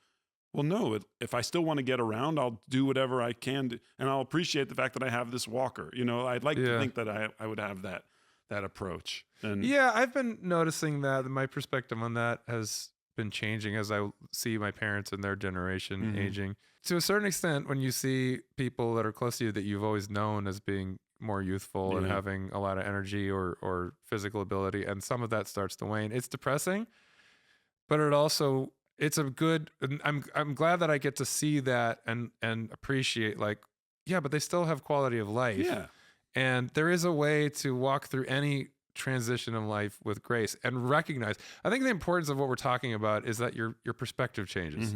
well, no, if I still want to get around, I'll do whatever I can do, and I'll appreciate the fact that I have this walker. You know, I'd like to think that I would have that approach. And I've been noticing that my perspective on that has been changing as I see my parents and their generation aging. To a certain extent, when you see people that are close to you that you've always known as being more youthful and having a lot of energy or physical ability, and some of that starts to wane, it's depressing, but it's a good, I'm glad that I get to see that and appreciate, like, but they still have quality of life. Yeah. And there is a way to walk through any transition in life with grace and recognize. I think the importance of what we're talking about is that your perspective changes.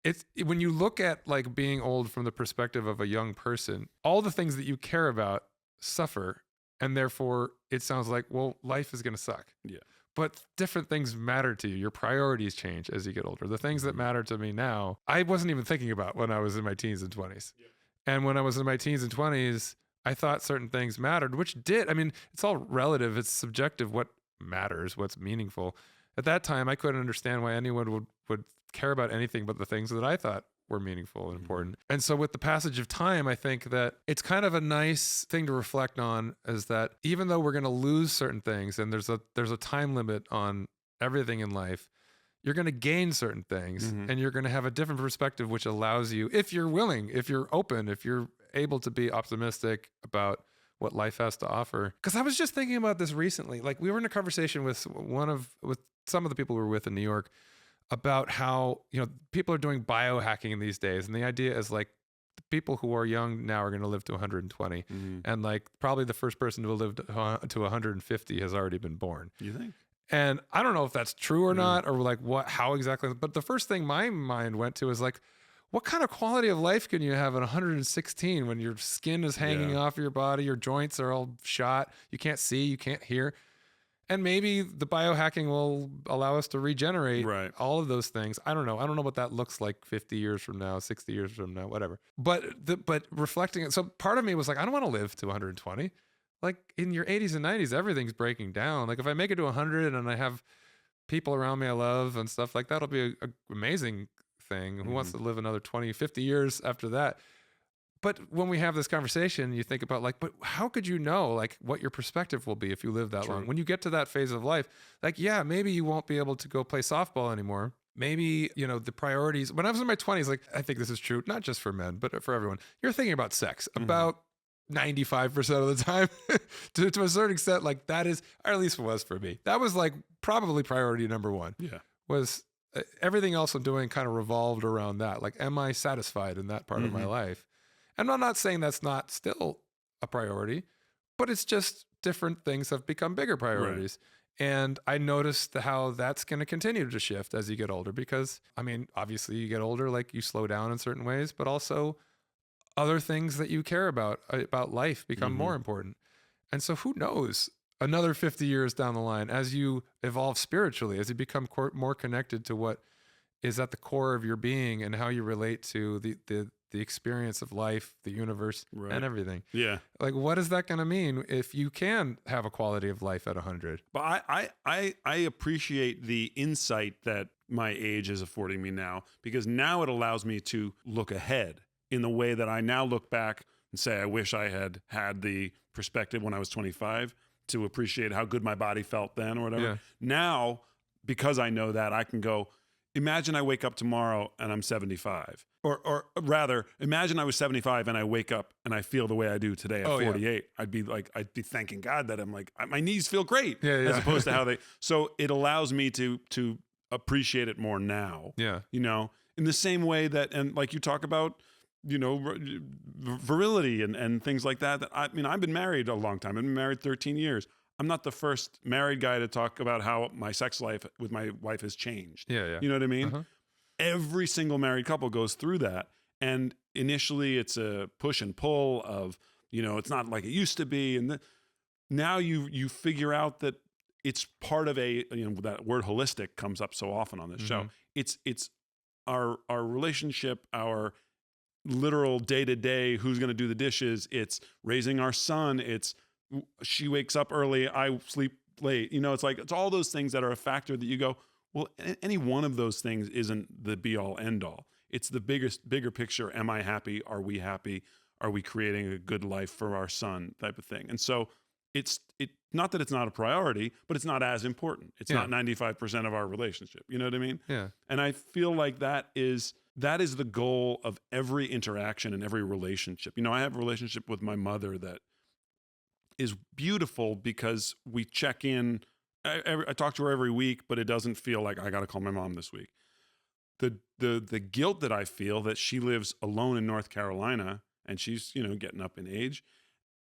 It's when you look at like being old from the perspective of a young person, all the things that you care about suffer, and therefore it sounds like, well, life is going to suck. Yeah. But different things matter to you. Your priorities change as you get older. The things that matter to me now, I wasn't even thinking about when I was in my teens and 20s. Yeah. And when I was in my teens and 20s, I thought certain things mattered, which did. I mean, it's all relative. It's subjective what matters, what's meaningful. At that time, I couldn't understand why anyone would care about anything but the things that I thought were meaningful and important. And so with the passage of time, I think that it's kind of a nice thing to reflect on, is that even though we're going to lose certain things and there's a time limit on everything in life, you're going to gain certain things and you're going to have a different perspective, which allows you, if you're willing, if you're open, if you're able to be optimistic about what life has to offer. Because I was just thinking about this recently. Like, we were in a conversation with some of the people we were with in New York about how, you know, people are doing biohacking these days. And the idea is like, the people who are young now are going to live to 120. And like probably the first person to live to 150 has already been born. You think? And I don't know if that's true or not, or like how exactly, but the first thing my mind went to is like, what kind of quality of life can you have at 116 when your skin is hanging off your body, your joints are all shot, you can't see, you can't hear? And maybe the biohacking will allow us to regenerate all of those things. I don't know. I don't know what that looks like 50 years from now, 60 years from now, whatever. But reflecting it, so part of me was like, I don't want to live to 120. Like in your 80s and 90s, everything's breaking down. Like if I make it to 100 and I have people around me I love and stuff like that, it'll be an amazing thing. Who wants to live another 20, 50 years after that? But when we have this conversation, you think about like, but how could you know like what your perspective will be if you live that long? When you get to that phase of life, like, maybe you won't be able to go play softball anymore. Maybe, you know, the priorities, when I was in my 20s, like, I think this is true, not just for men, but for everyone. You're thinking about sex about 95% of the time to a certain extent. Like that is, or at least it was for me. That was like probably priority number one. Was everything else I'm doing kind of revolved around that. Like, am I satisfied in that part of my life? And I'm not saying that's not still a priority, but it's just different things have become bigger priorities. And I noticed how that's going to continue to shift as you get older, because I mean, obviously you get older, like you slow down in certain ways, but also other things that you care about life become more important. And so who knows, another 50 years down the line, as you evolve spiritually, as you become more connected to what is at the core of your being and how you relate to the experience of life, the universe, Right. and everything. Yeah. Like, what is that going to mean if you can have a quality of life at 100? But I appreciate the insight that my age is affording me now, because now it allows me to look ahead in the way that I now look back and say, I wish I had had the perspective when I was 25 to appreciate how good my body felt then or whatever. Yeah. Now, because I know that, I can go, imagine I wake up tomorrow and I'm 75. Or rather, imagine I was 75 and I wake up and I feel the way I do today at 48. I'd be thanking God that I'm like, my knees feel great, as opposed to how they. So it allows me to appreciate it more now. Yeah. You know, in the same way that, and like you talk about, you know, virility and things like that. I mean, I've been married a long time. I've been married 13 years. I'm not the first married guy to talk about how my sex life with my wife has changed. Yeah. You know what I mean? Every single married couple goes through that. And initially it's a push and pull of, you know, it's not like it used to be. And now you figure out that it's part of a, you know, that word holistic comes up so often on this show. It's our relationship, our literal day-to-day, who's going to do the dishes. It's raising our son. It's she wakes up early, I sleep late. You know, it's like, it's all those things that are a factor that you go, well, any one of those things isn't the be all end all. It's the bigger picture. Am I happy? Are we happy? Are we creating a good life for our son, type of thing? And so it's not that it's not a priority, but it's not as important. It's not 95% of our relationship. You know what I mean? Yeah. And I feel like that is the goal of every interaction and every relationship. You know, I have a relationship with my mother that is beautiful because we check in. I talk to her every week, but it doesn't feel like I got to call my mom this week. The guilt that I feel that she lives alone in North Carolina and she's, you know, getting up in age,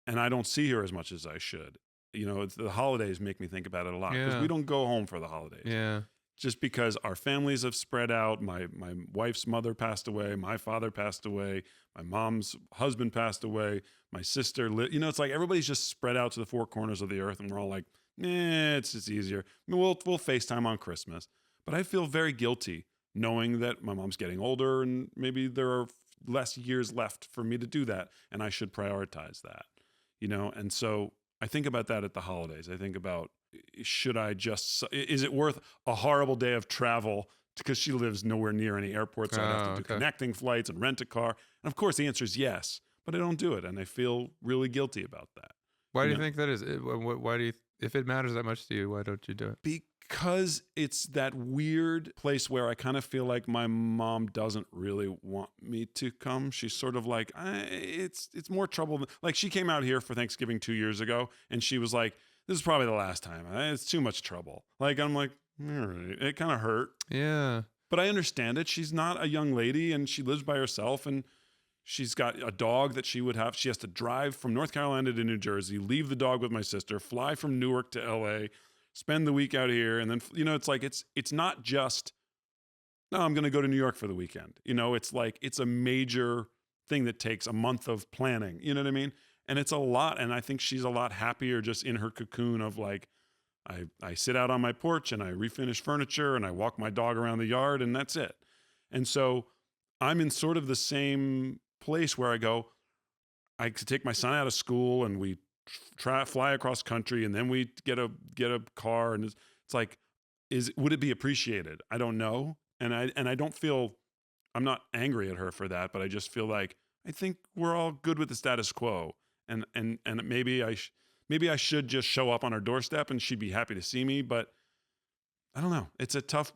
and I don't see her as much as I should. You know, the holidays make me think about it a lot because we don't go home for the holidays. Yeah. Just because our families have spread out. My wife's mother passed away. My father passed away. My mom's husband passed away. My sister, you know, it's like everybody's just spread out to the four corners of the earth, and we're all like, it's just easier. I mean, we'll FaceTime on Christmas. But I feel very guilty knowing that my mom's getting older and maybe there are less years left for me to do that, and I should prioritize that, you know? And so I think about that at the holidays. I think about, is it worth a horrible day of travel because she lives nowhere near any airports, so I'd have to do connecting flights and rent a car. And of course the answer is yes, but I don't do it. And I feel really guilty about that. Why do you think that is? Why do you, if it matters that much to you, why don't you do it? Because it's that weird place where I kind of feel like my mom doesn't really want me to come. She's sort of like, it's more trouble. Like she came out here for Thanksgiving 2 years ago and she was like, this is probably the last time. It's too much trouble. Like, I'm like, all right. It kind of hurt. Yeah. But I understand it. She's not a young lady and she lives by herself and she's got a dog that she would have. She has to drive from North Carolina to New Jersey, leave the dog with my sister, fly from Newark to LA, spend the week out here. And then, you know, it's like, it's not just, no, I'm going to go to New York for the weekend. You know, it's like, it's a major thing that takes a month of planning. You know what I mean? And it's a lot. And I think she's a lot happier just in her cocoon of like, I sit out on my porch and I refinish furniture and I walk my dog around the yard and that's it. And so I'm in sort of the same place where I go, I could take my son out of school and we fly across country and then we get a car and it's like, would it be appreciated? I don't know. And I don't feel, I'm not angry at her for that, but I just feel like, I think we're all good with the status quo. And maybe I should just show up on her doorstep and she'd be happy to see me. But I don't know. It's a tough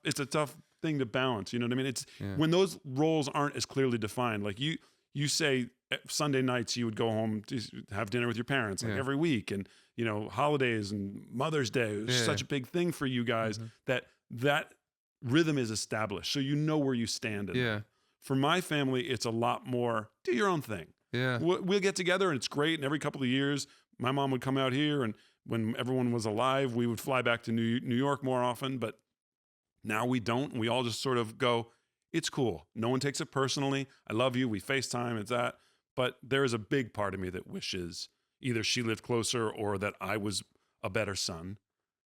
thing to balance. You know what I mean? It's when those roles aren't as clearly defined. Like you say Sunday nights you would go home to have dinner with your parents like every week, and you know, holidays and Mother's Day is such a big thing for you guys that rhythm is established. So you know where you stand in that. For my family, it's a lot more do your own thing. Yeah. We'll get together and it's great. And every couple of years, my mom would come out here. And when everyone was alive, we would fly back to New York more often. But now we don't. We all just sort of go, it's cool. No one takes it personally. I love you. We FaceTime. It's that. But there is a big part of me that wishes either she lived closer or that I was a better son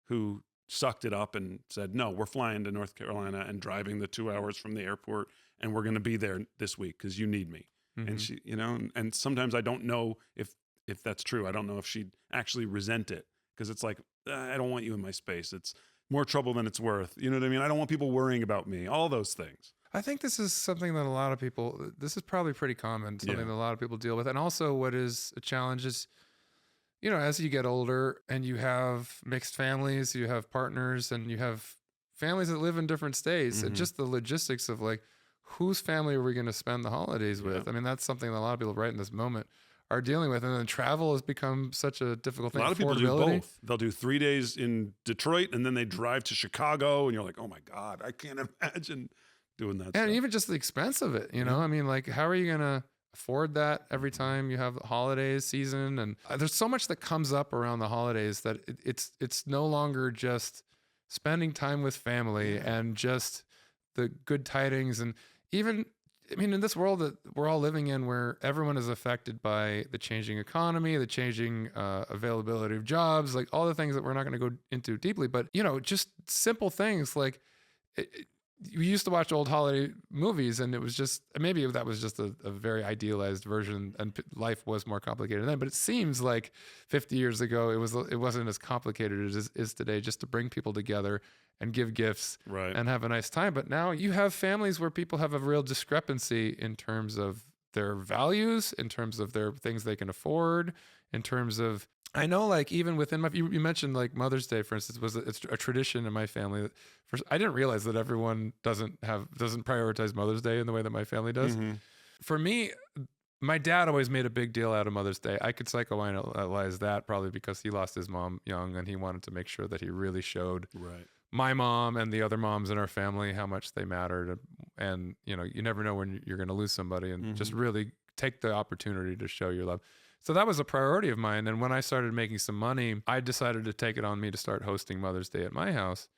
who sucked it up and said, no, we're flying to North Carolina and driving the 2 hours from the airport. And we're going to be there this week because you need me. And she, and sometimes I don't know if that's true. I don't know if she'd actually resent it, because it's like, I don't want you in my space. It's more trouble than it's worth. You know what I mean? I don't want people worrying about me, all those things. I think this is something that a lot of people, this is probably pretty common, something that a lot of people deal with. And also what is a challenge is, as you get older and you have mixed families, you have partners, and you have families that live in different states, and just the logistics of like, whose family are we going to spend the holidays with? I mean, that's something that a lot of people right in this moment are dealing with. And then travel has become such a difficult thing. A lot of people do both. They'll do 3 days in Detroit and then they drive to Chicago, and you're like, oh my God, I can't imagine doing that. And even just the expense of it, I mean, like, how are you going to afford that every time you have the holidays season? And there's so much that comes up around the holidays that it's no longer just spending time with family and just the good tidings. And even, I mean, in this world that we're all living in, where everyone is affected by the changing economy, the changing availability of jobs, like all the things that we're not going to go into deeply, but just simple things like we used to watch old holiday movies, and it was just, maybe that was just a very idealized version, and life was more complicated then. But it seems like 50 years ago, it wasn't as complicated as it is today, just to bring people together and give gifts and have a nice time. But now you have families where people have a real discrepancy in terms of their values, in terms of their things they can afford, in terms of, I know, like, even within you mentioned like Mother's Day, for instance, it's a tradition in my family that I didn't realize that everyone doesn't prioritize Mother's Day in the way that my family does. For me, my dad always made a big deal out of Mother's Day. I could psychoanalyze that probably because he lost his mom young, and he wanted to make sure that he really showed my mom and the other moms in our family how much they mattered. And you never know when you're going to lose somebody, and just really take the opportunity to show your love. So that was a priority of mine. And when I started making some money, I decided to take it on me to start hosting Mother's Day at my house.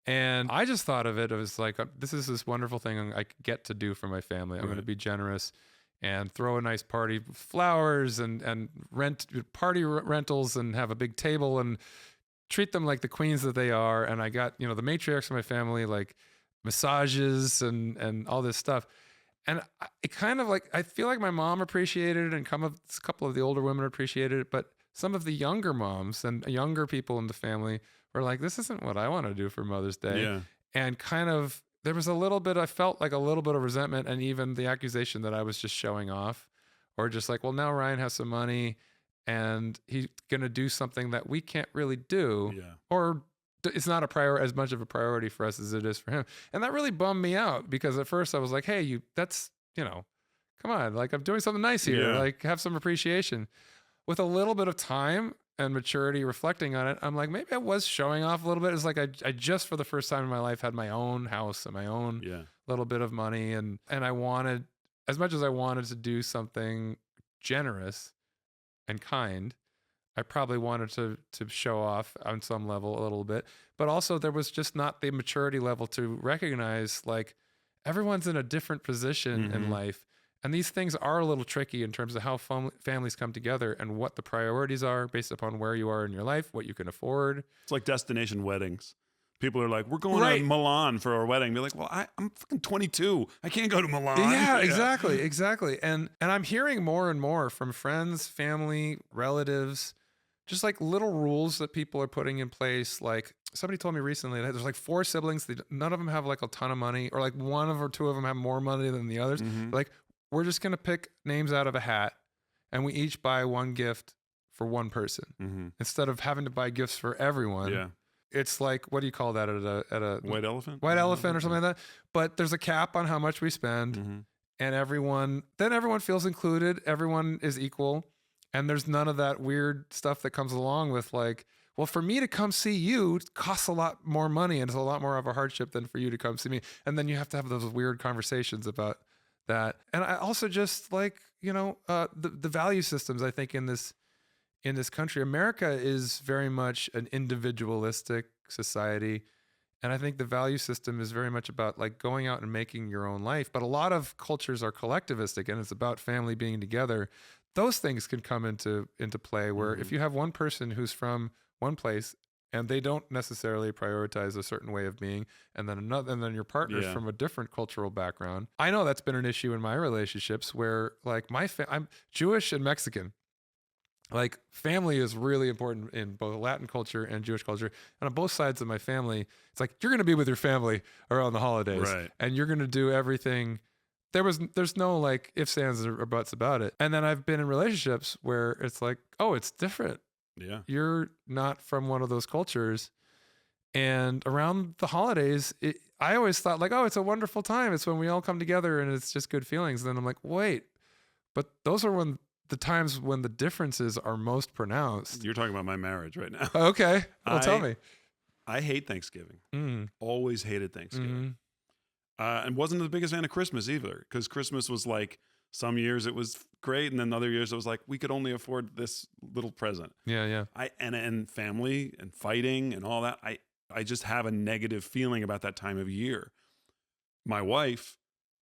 And I just thought of it as like, this is this wonderful thing I get to do for my family. I'm going to be generous and throw a nice party, flowers and rent party rentals, and have a big table and treat them like the queens that they are. And I got, the matriarchs of my family, like massages and all this stuff. And it kind of like, I feel like my mom appreciated it, and a couple of the older women appreciated it, but some of the younger moms and younger people in the family were like, this isn't what I want to do for Mother's Day. Yeah. And kind of, there was I felt like a little bit of resentment, and even the accusation that I was just showing off, or just like, well, now Ryan has some money and he's going to do something that we can't really do. Yeah. Or it's not as much of a priority for us as it is for him. And that really bummed me out, because at first I was like, hey, come on, like, I'm doing something nice here. Like, have some appreciation. With a little bit of time and maturity reflecting on it, I'm like, maybe I was showing off a little bit. It's like, I just, for the first time in my life, had my own house and my own little bit of money. And I wanted, as much as I wanted to do something generous and kind, I probably wanted to show off on some level a little bit, but also there was just not the maturity level to recognize, like, everyone's in a different position in life. And these things are a little tricky in terms of how families come together and what the priorities are based upon where you are in your life, what you can afford. It's like destination weddings. People are like, we're going to Milan for our wedding. They're like, well, I'm fucking 22. I can't go to Milan. Yeah, exactly. And I'm hearing more and more from friends, family, relatives, just like little rules that people are putting in place. Like, somebody told me recently that there's like 4 siblings. None of them have like a ton of money, or like one or two of them have more money than the others. Like, we're just going to pick names out of a hat, and we each buy one gift for one person instead of having to buy gifts for everyone. Yeah. It's like, what do you call that at a white elephant? White elephant or something like that. But there's a cap on how much we spend, and everyone feels included. Everyone is equal. And there's none of that weird stuff that comes along with, like, well, for me to come see you costs a lot more money, and it's a lot more of a hardship than for you to come see me. And then you have to have those weird conversations about that. And I also just like, the value systems, I think, in this country. America is very much an individualistic society. And I think the value system is very much about like going out and making your own life. But a lot of cultures are collectivistic, and it's about family being together. Those things can come into play where if you have one person who's from one place and they don't necessarily prioritize a certain way of being, and then your partner's from a different cultural background. I know that's been an issue in my relationships where like I'm Jewish and Mexican. Like family is really important in both Latin culture and Jewish culture. And on both sides of my family, it's like, you're going to be with your family around the holidays, Right. and you're going to do everything. There's no like ifs, ands, or buts about it. And then I've been in relationships where it's like, oh, it's different. Yeah. You're not from one of those cultures. And around the holidays, I always thought like, oh, it's a wonderful time. It's when we all come together and it's just good feelings. And then I'm like, wait, but those are the times when the differences are most pronounced. You're talking about my marriage right now. Okay. Well, tell me. I hate Thanksgiving. Always hated Thanksgiving. Mm-hmm. And wasn't the biggest fan of Christmas either, because Christmas was like, some years it was great, and then other years it was like, we could only afford this little present. Yeah. And family and fighting and all that. I just have a negative feeling about that time of year. My wife,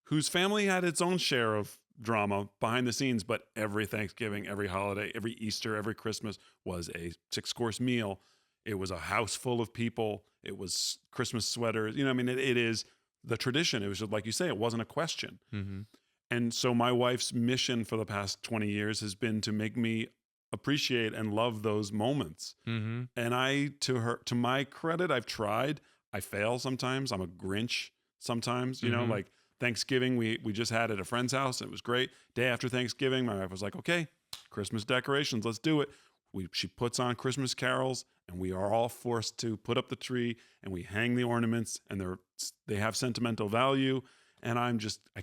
whose family had its own share of drama behind the scenes, but every Thanksgiving, every holiday, every Easter, every Christmas was a 6-course meal. It was a house full of people. It was Christmas sweaters. You know, I mean, it is the tradition. It was just, like you say, it wasn't a question. Mm-hmm. And so my wife's mission for the past 20 years has been to make me appreciate and love those moments. Mm-hmm. And to my credit, I've tried. I fail sometimes. I'm a Grinch sometimes, you know, like Thanksgiving, we just had at a friend's house. It was great. Day after Thanksgiving, my wife was like, okay, Christmas decorations, let's do it. She puts on Christmas carols, and we are all forced to put up the tree, and we hang the ornaments, and they have sentimental value. And I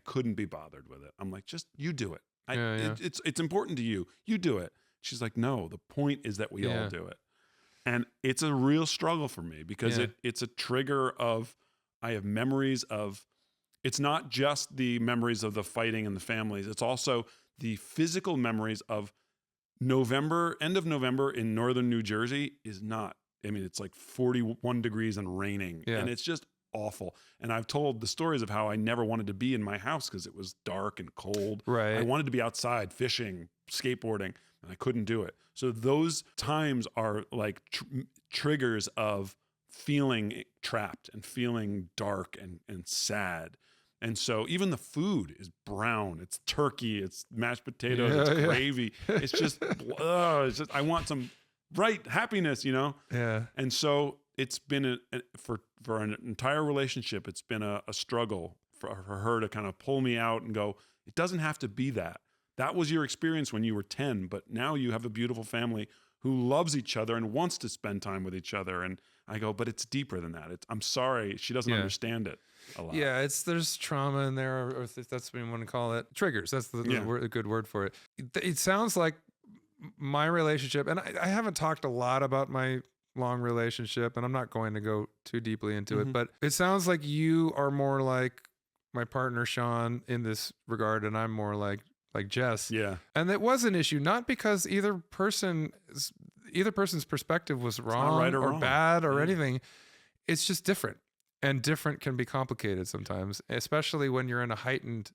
couldn't be bothered with it. I'm like, just, you do it. It's important to you. You do it. She's like, no, the point is that we all do it. And it's a real struggle for me because it's a trigger of, I have memories of, it's not just the memories of the fighting and the families. It's also the physical memories of end of November in northern New Jersey is not, I mean, it's like 41 degrees and raining. Yeah. And it's just awful. And I've told the stories of how I never wanted to be in my house because it was dark and cold. Right. I wanted to be outside fishing, skateboarding, and I couldn't do it. So those times are like triggers of feeling trapped and feeling dark and sad. And so even the food is brown. It's turkey. It's mashed potatoes. It's gravy. It's just, I want some bright happiness, you know? Yeah. And so it's been for an entire relationship, it's been a struggle for her to kind of pull me out and go, it doesn't have to be that. That was your experience when you were 10, but now you have a beautiful family who loves each other and wants to spend time with each other. And I go, but it's deeper than that. I'm sorry, she doesn't understand it a lot. Yeah, there's trauma in there, or if that's what you want to call it. Triggers, that's the good word for it. It sounds like my relationship, and I haven't talked a lot about my long relationship, and I'm not going to go too deeply into it, but it sounds like you are more like my partner, Sean, in this regard, and I'm more like Jess. Yeah. And it was an issue, not because either person's perspective was wrong right or or wrong. bad or anything. It's just different, and different can be complicated sometimes, especially when you're in a heightened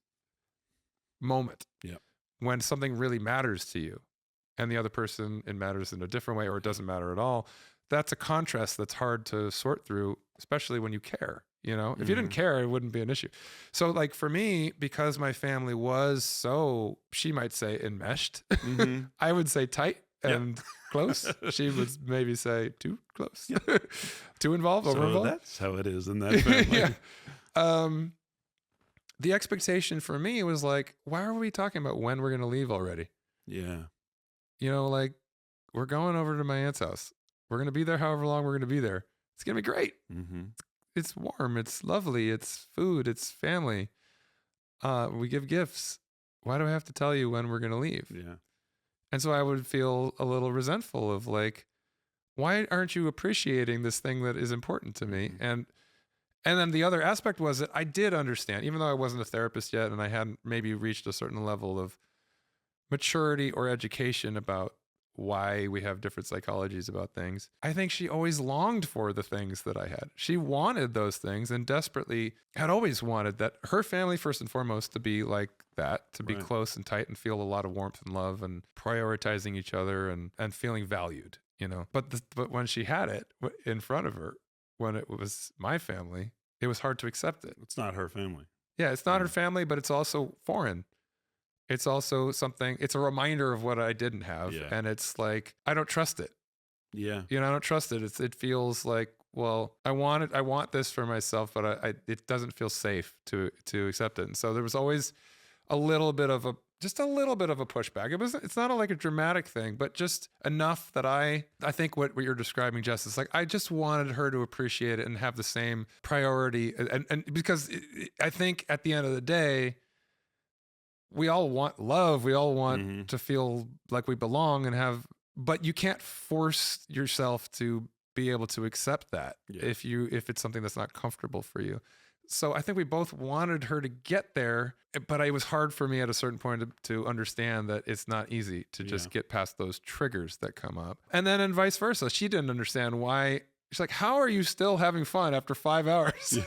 moment. Yeah. When something really matters to you and the other person, it matters in a different way, or it doesn't matter at all. That's a contrast that's hard to sort through, especially when you care. You know, if you didn't care, it wouldn't be an issue. So like for me, because my family was so, she might say enmeshed, I would say tight and close. She would maybe say too close, too involved, over involved. That's how it is in that family. The expectation for me was like, why are we talking about when we're going to leave already? Yeah. You know, like we're going over to my aunt's house. We're going to be there however long we're going to be there. It's going to be great. It's warm. It's lovely. It's food. It's family. We give gifts. Why do I have to tell you when we're going to leave? Yeah. And so I would feel a little resentful of like, why aren't you appreciating this thing that is important to me? And then the other aspect was that I did understand, even though I wasn't a therapist yet and I hadn't maybe reached a certain level of maturity or education about why we have different psychologies about things. I think she always longed for the things that I had. She wanted those things and desperately had always wanted that her family, first and foremost, to be like that, to be close and tight and feel a lot of warmth and love and prioritizing each other and feeling valued, But when she had it in front of her, when it was my family, it was hard to accept it. It's not her family. Yeah, it's not her family, but it's also foreign. It's also something, it's a reminder of what I didn't have. Yeah. And it's like, I don't trust it. Yeah. I don't trust it. It feels like, well, I want this for myself, but it doesn't feel safe to accept it. And so there was always a little bit of a pushback. It's not like a dramatic thing, but just enough that I think what you're describing, Jess, is like, I just wanted her to appreciate it and have the same priority. And because I think at the end of the day, we all want love. We all want to feel like we belong but you can't force yourself to be able to accept that if it's something that's not comfortable for you. So I think we both wanted her to get there, but it was hard for me at a certain point to understand that it's not easy to just get past those triggers that come up. And then vice versa. She didn't understand why. She's like, how are you still having fun after 5 hours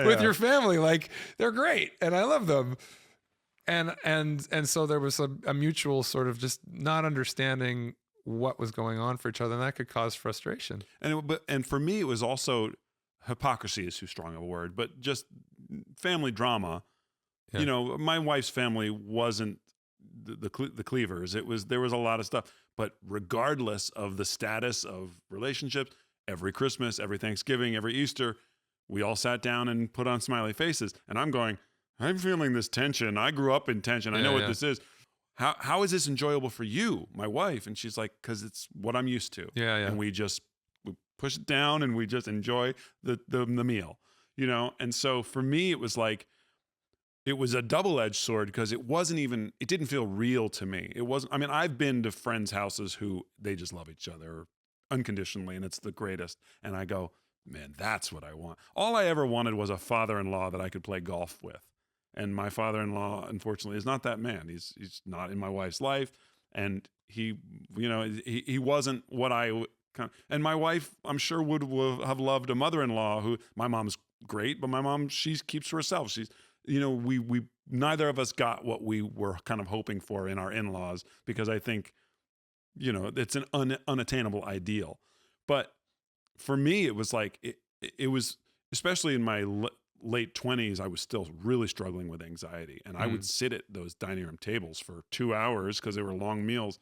with your family? Like, they're great and I love them. And so there was a mutual sort of just not understanding what was going on for each other, and that could cause frustration. And for me, it was also, hypocrisy is too strong of a word, but just family drama. Yeah. My wife's family wasn't the Cleavers. There was a lot of stuff, but regardless of the status of relationships, every Christmas, every Thanksgiving, every Easter, we all sat down and put on smiley faces. And I'm going, I'm feeling this tension. I grew up in tension. I know what this is. How is this enjoyable for you, my wife? And she's like, because it's what I'm used to. Yeah. And we push it down and we just enjoy the meal, And so for me, it was like, it was a double-edged sword because it didn't feel real to me. It wasn't, I've been to friends' houses who they just love each other unconditionally and it's the greatest. And I go, man, that's what I want. All I ever wanted was a father-in-law that I could play golf with. And my father-in-law, unfortunately, is not that man. He's not in my wife's life. And he wasn't what and my wife, I'm sure would have loved a mother-in-law who, my mom's great, but my mom, she keeps to herself. She's, we neither of us got what we were kind of hoping for in our in-laws because I think, it's an unattainable ideal. But for me, it was like, it was, especially in my late 20s, I was still really struggling with anxiety. And I would sit at those dining room tables for 2 hours because they were long meals,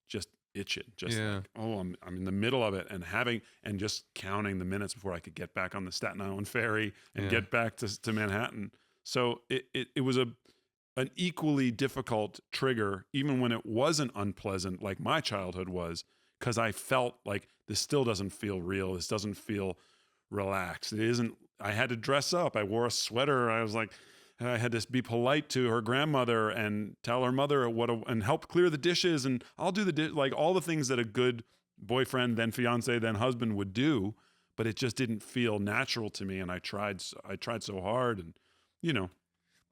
just itching, like, oh, I'm in the middle of it and just counting the minutes before I could get back on the Staten Island ferry and get back to Manhattan. So it was an equally difficult trigger, even when it wasn't unpleasant like my childhood was, because I felt like this still doesn't feel real. This doesn't feel relaxed. It isn't. I had to dress up. I wore a sweater. I was like, I had to be polite to her grandmother and tell her mother and help clear the dishes. And I'll do like all the things that a good boyfriend, then fiance, then husband would do. But it just didn't feel natural to me. And I tried so hard and,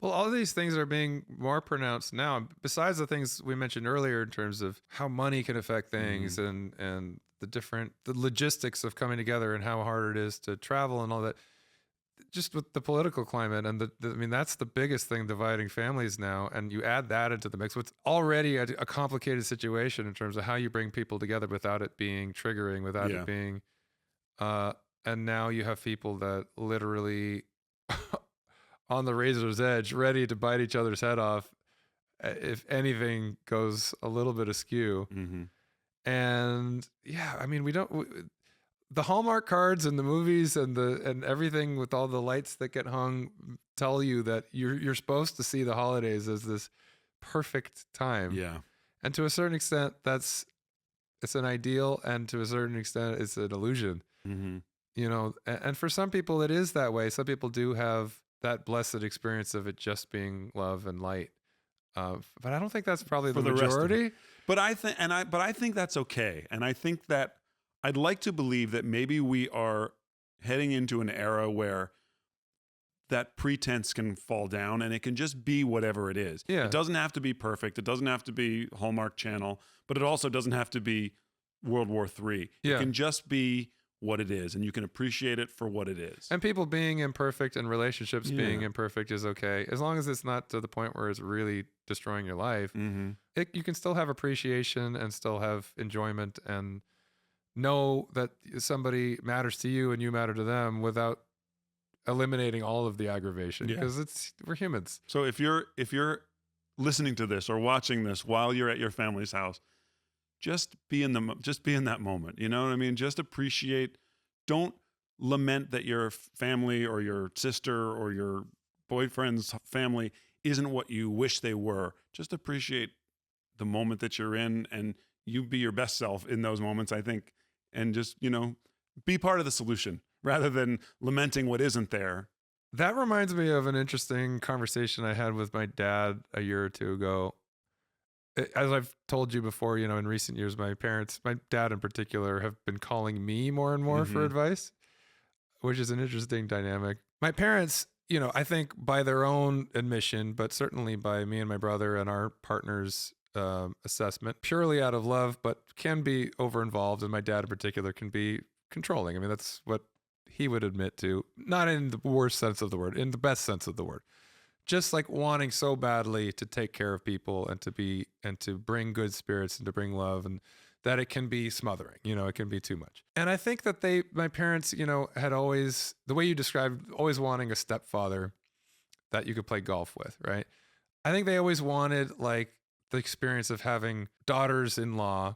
Well, all of these things are being more pronounced now, besides the things we mentioned earlier in terms of how money can affect things and the logistics of coming together and how hard it is to travel and all that. Just with the political climate and that's the biggest thing dividing families now. And you add that into the mix, what's already a complicated situation in terms of how you bring people together without it being triggering, without it being, and now you have people that literally on the razor's edge, ready to bite each other's head off if anything goes a little bit askew. And the Hallmark cards and the movies and everything with all the lights that get hung tell you that you're supposed to see the holidays as this perfect time. Yeah. And to a certain extent, it's an ideal, and to a certain extent, it's an illusion. And for some people, it is that way. Some people do have that blessed experience of it just being love and light. But I don't think that's probably the majority. But I think that's okay. And I think that I'd like to believe that maybe we are heading into an era where that pretense can fall down and it can just be whatever it is. Yeah. It doesn't have to be perfect. It doesn't have to be Hallmark Channel, but it also doesn't have to be World War III. It can just be what it is, and you can appreciate it for what it is. And people being imperfect and relationships being imperfect is okay, as long as it's not to the point where it's really destroying your life. You can still have appreciation and still have enjoyment and know that somebody matters to you and you matter to them without eliminating all of the aggravation, because we're humans. So if you're listening to this or watching this while you're at your family's house, just be in that moment. You know what I mean? Just appreciate. Don't lament that your family or your sister or your boyfriend's family isn't what you wish they were. Just appreciate the moment that you're in, and you be your best self in those moments, I think, and just, be part of the solution rather than lamenting what isn't there. That reminds me of an interesting conversation I had with my dad a year or two ago. As I've told you before, in recent years, my dad in particular, have been calling me more and more for advice, which is an interesting dynamic. My parents, I think by their own admission, but certainly by me and my brother and our partners' assessment, purely out of love, but can be over-involved, and my dad in particular can be controlling. I mean, that's what he would admit to, not in the worst sense of the word, in the best sense of the word. Just like wanting so badly to take care of people and to bring good spirits and to bring love, and that it can be smothering, it can be too much. And I think that my parents, had always, the way you described, always wanting a stepfather that you could play golf with, right? I think they always wanted like the experience of having daughters-in-law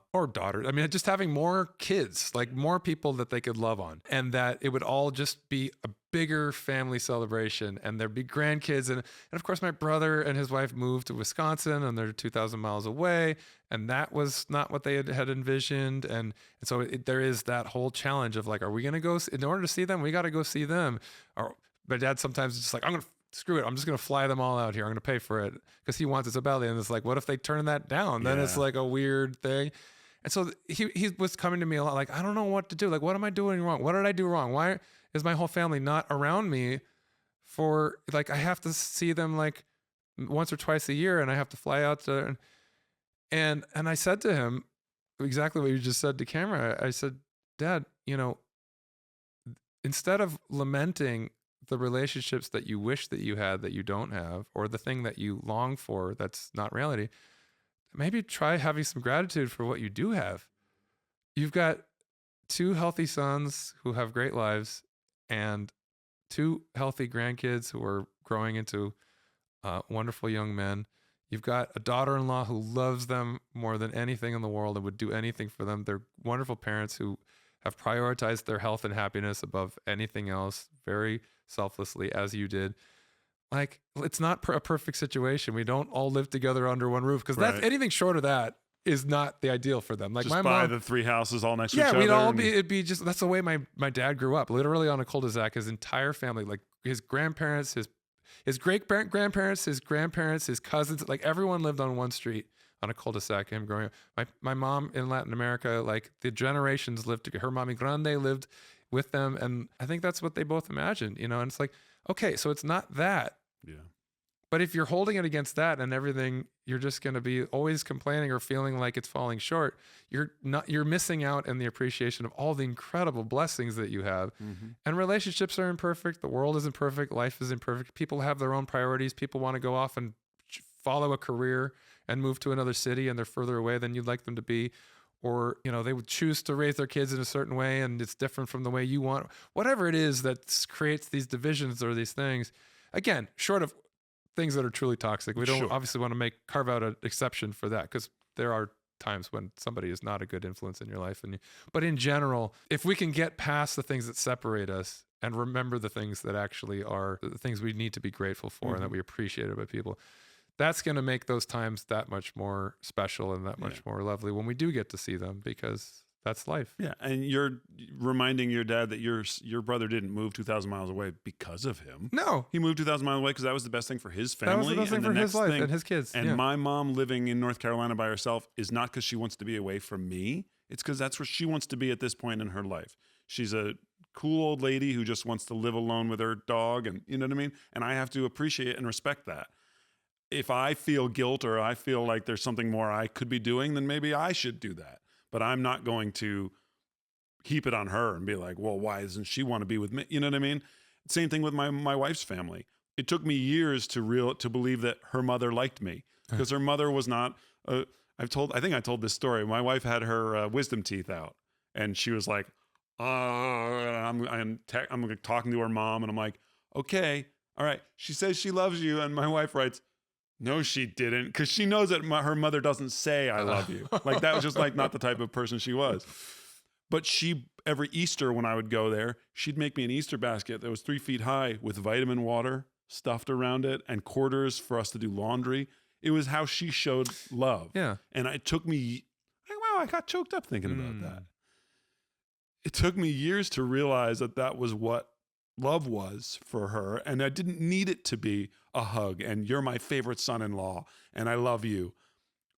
just having more kids, like more people that they could love on, and that it would all just be a bigger family celebration, and there'd be grandkids. And of course, my brother and his wife moved to Wisconsin, and they're 2,000 miles away, and that was not what they had envisioned. And so there is that whole challenge of like, are we going to go, in order to see them, we got to go see them. Or my dad sometimes is just like, screw it, I'm just going to fly them all out here. I'm going to pay for it because he wants it so badly. And it's like, what if they turn that down? Then it's like a weird thing. And so he was coming to me a lot like, I don't know what to do. Like, what am I doing wrong? What did I do wrong? Why is my whole family not around me for, like, I have to see them like once or twice a year, and I have to fly out to, and I said to him exactly what you just said to camera. I said, Dad, instead of lamenting the relationships that you wish that you had that you don't have, or the thing that you long for that's not reality, maybe try having some gratitude for what you do have. You've got 2 healthy sons who have great lives, and 2 healthy grandkids who are growing into wonderful young men. You've got a daughter-in-law who loves them more than anything in the world and would do anything for them. They're wonderful parents who have prioritized their health and happiness above anything else, very selflessly, as you did. Like, it's not a perfect situation. We don't all live together under one roof, because that's anything short of that is not the ideal for them. Like, just my buy mom, the 3 houses all next to each other. Yeah, we'd all it'd be just, that's the way my dad grew up, literally on a cul-de-sac. His entire family, like his grandparents, his great-grandparents, his grandparents, his cousins, like everyone lived on one street on a cul-de-sac, him growing up. My mom in Latin America, like the generations lived together. Her Mami Grande lived with them. And I think that's what they both imagined, and it's like, okay, so it's not that. Yeah. But if you're holding it against that and everything, you're just going to be always complaining or feeling like it's falling short. You're missing out in the appreciation of all the incredible blessings that you have. Mm-hmm. And relationships are imperfect. The world isn't perfect. Life is imperfect. People have their own priorities. People want to go off and follow a career and move to another city, and they're further away than you'd like them to be. Or, they would choose to raise their kids in a certain way, and it's different from the way you want. Whatever it is that creates these divisions or these things, again, short of things that are truly toxic, we don't obviously want to carve out an exception for that, because there are times when somebody is not a good influence in your life. But in general, if we can get past the things that separate us and remember the things that actually are the things we need to be grateful for, and that we appreciate about people, that's going to make those times that much more special and that much more lovely when we do get to see them, because that's life. Yeah, and you're reminding your dad that your brother didn't move 2,000 miles away because of him. No. He moved 2,000 miles away because that was the best thing for his family. That was the best thing for his life and his kids. And my mom living in North Carolina by herself is not because she wants to be away from me. It's because that's where she wants to be at this point in her life. She's a cool old lady who just wants to live alone with her dog, and you know what I mean? And I have to appreciate and respect that. If I feel guilt or I feel like there's something more I could be doing, then maybe I should do that. But I'm not going to heap it on her and be like, well, why doesn't she want to be with me? You know what I mean? Same thing with my wife's family. It took me years to believe that her mother liked me, because her mother was not, I think I told this story. My wife had her wisdom teeth out, And she was like, I'm talking to her mom, and I'm like, okay, all right. She says she loves you, and my wife writes, no, she didn't, because she knows that her mother doesn't say I love you. Like, that was just like not the type of person she was. But every Easter when I would go there, she'd make me an Easter basket that was 3 feet high with vitamin water stuffed around it and quarters for us to do laundry. It was how she showed love. Yeah. And it took me, wow, I got choked up thinking about that. It took me years to realize that that was what love was for her. And I didn't need it to be a hug and you're my favorite son-in-law and I love you.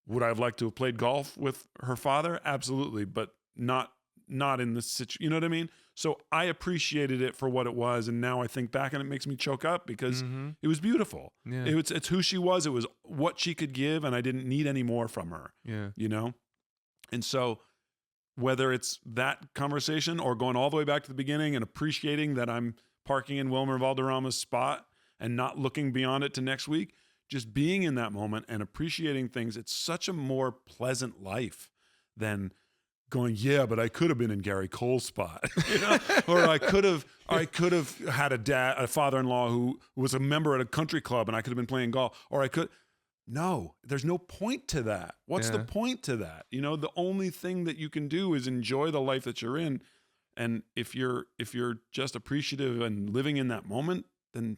Would I have liked to have played golf with her father? Absolutely. But not in this situation. You know what I mean? So I appreciated it for what it was. And now I think back and it makes me choke up because it was beautiful. Yeah. It's who she was. It was what she could give. And I didn't need any more from her. Yeah. You know? And so whether it's that conversation or going all the way back to the beginning and appreciating that I'm parking in Wilmer Valderrama's spot and not looking beyond it to next week, just being in that moment and appreciating things, it's such a more pleasant life than going, yeah, but I could have been in Gary Cole's spot, you know? Or I could have had a father-in-law who was a member at a country club and I could have been playing golf, or no, there's no point to that. What's the point to that? You know, the only thing that you can do is enjoy the life that you're in. And if you're just appreciative and living in that moment, then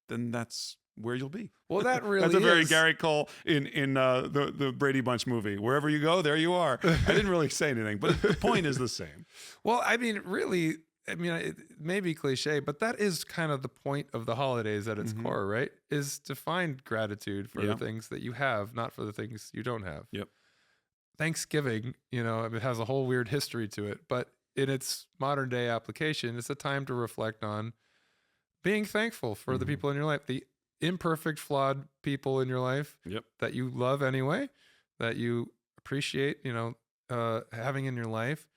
that's where you'll be. Well, that really that's a very Gary Cole in the Brady Bunch movie. Wherever you go, there you are. I didn't really say anything, but the point is the same. Well, I mean, really, it may be cliche, but that is kind of the point of the holidays at its core, right? Is to find gratitude for the things that you have, not for the things you don't have. Yep. Thanksgiving, it has a whole weird history to it, but in its modern day application, it's a time to reflect on being thankful for the people in your life, the imperfect, flawed people in your life that you love anyway, that you appreciate, having in your life,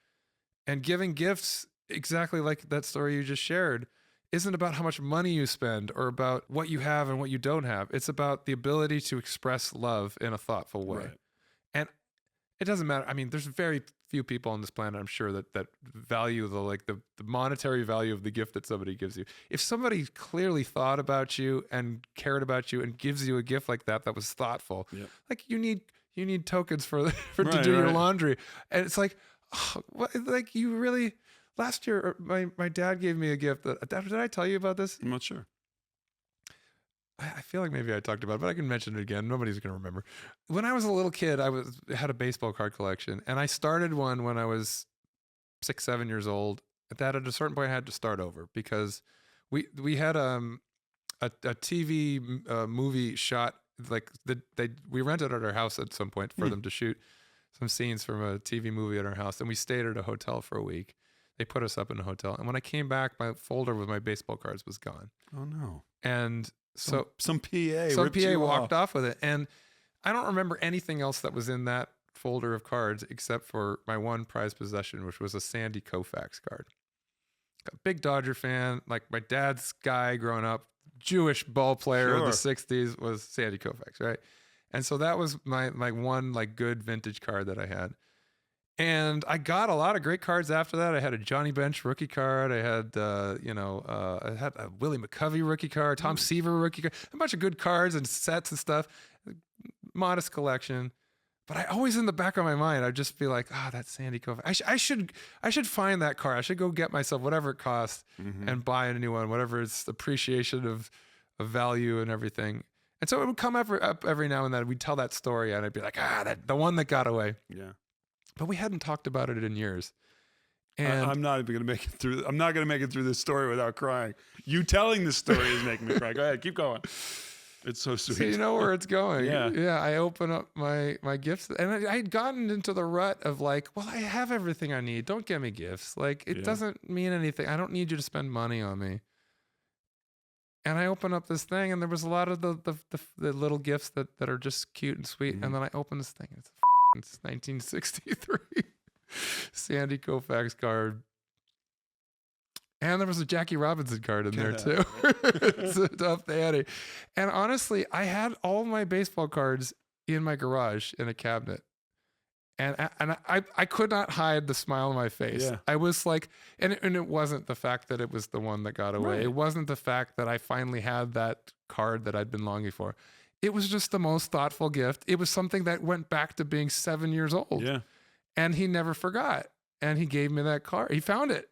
and giving gifts exactly like that story you just shared isn't about how much money you spend or about what you have and what you don't have. It's about the ability to express love in a thoughtful way. Right. And it doesn't matter. I mean, there's very few people on this planet, I'm sure, that value the monetary value of the gift that somebody gives you. If somebody clearly thought about you and cared about you and gives you a gift like that was thoughtful, like you need tokens for to do your laundry. And it's like, like you really. Last year, my dad gave me a gift. Did I tell you about this? I'm not sure. I feel like maybe I talked about it, but I can mention it again. Nobody's going to remember. When I was a little kid, I had a baseball card collection, and I started one when I was 6, 7 years old. That at a certain point I had to start over because we had a TV movie shot, like we rented at our house at some point for them to shoot some scenes from a TV movie at our house, and we stayed at a hotel for a week. They put us up in a hotel. And when I came back, my folder with my baseball cards was gone. Oh, no. And so some PA walked off with it. And I don't remember anything else that was in that folder of cards except for my one prized possession, which was a Sandy Koufax card. A big Dodger fan, like my dad's guy growing up, Jewish ball player of the 60s was Sandy Koufax, right? And so that was my one like good vintage card that I had. And I got a lot of great cards after that. I had a Johnny Bench rookie card. I had, I had a Willie McCovey rookie card, Tom Seaver rookie card, a bunch of good cards and sets and stuff. Modest collection. But I always in the back of my mind, I'd just be like, that's Sandy Koufax. I should find that card. I should go get myself whatever it costs and buy a new one, whatever its appreciation of value and everything. And so it would come up every now and then. We'd tell that story and I'd be like, the one that got away. Yeah. But we hadn't talked about it in years. And I'm not even going to make it through. I'm not going to make it through this story without crying. You telling the story is making me cry. Go ahead, keep going. It's so sweet. So you know where it's going. Yeah. I open up my gifts, and I had gotten into the rut of like, well, I have everything I need. Don't get me gifts. Like it doesn't mean anything. I don't need you to spend money on me. And I open up this thing, and there was a lot of the little gifts that are just cute and sweet. And then I open this thing. It's 1963 Sandy Koufax card. And there was a Jackie Robinson card in there too. It's a tough daddy. And honestly, I had all my baseball cards in my garage in a cabinet. And I could not hide the smile on my face. Yeah. I was like, and it wasn't the fact that it was the one that got away. Right. It wasn't the fact that I finally had that card that I'd been longing for. It was just the most thoughtful gift. It was something that went back to being 7 years old. Yeah. And he never forgot. And he gave me that card. He found it.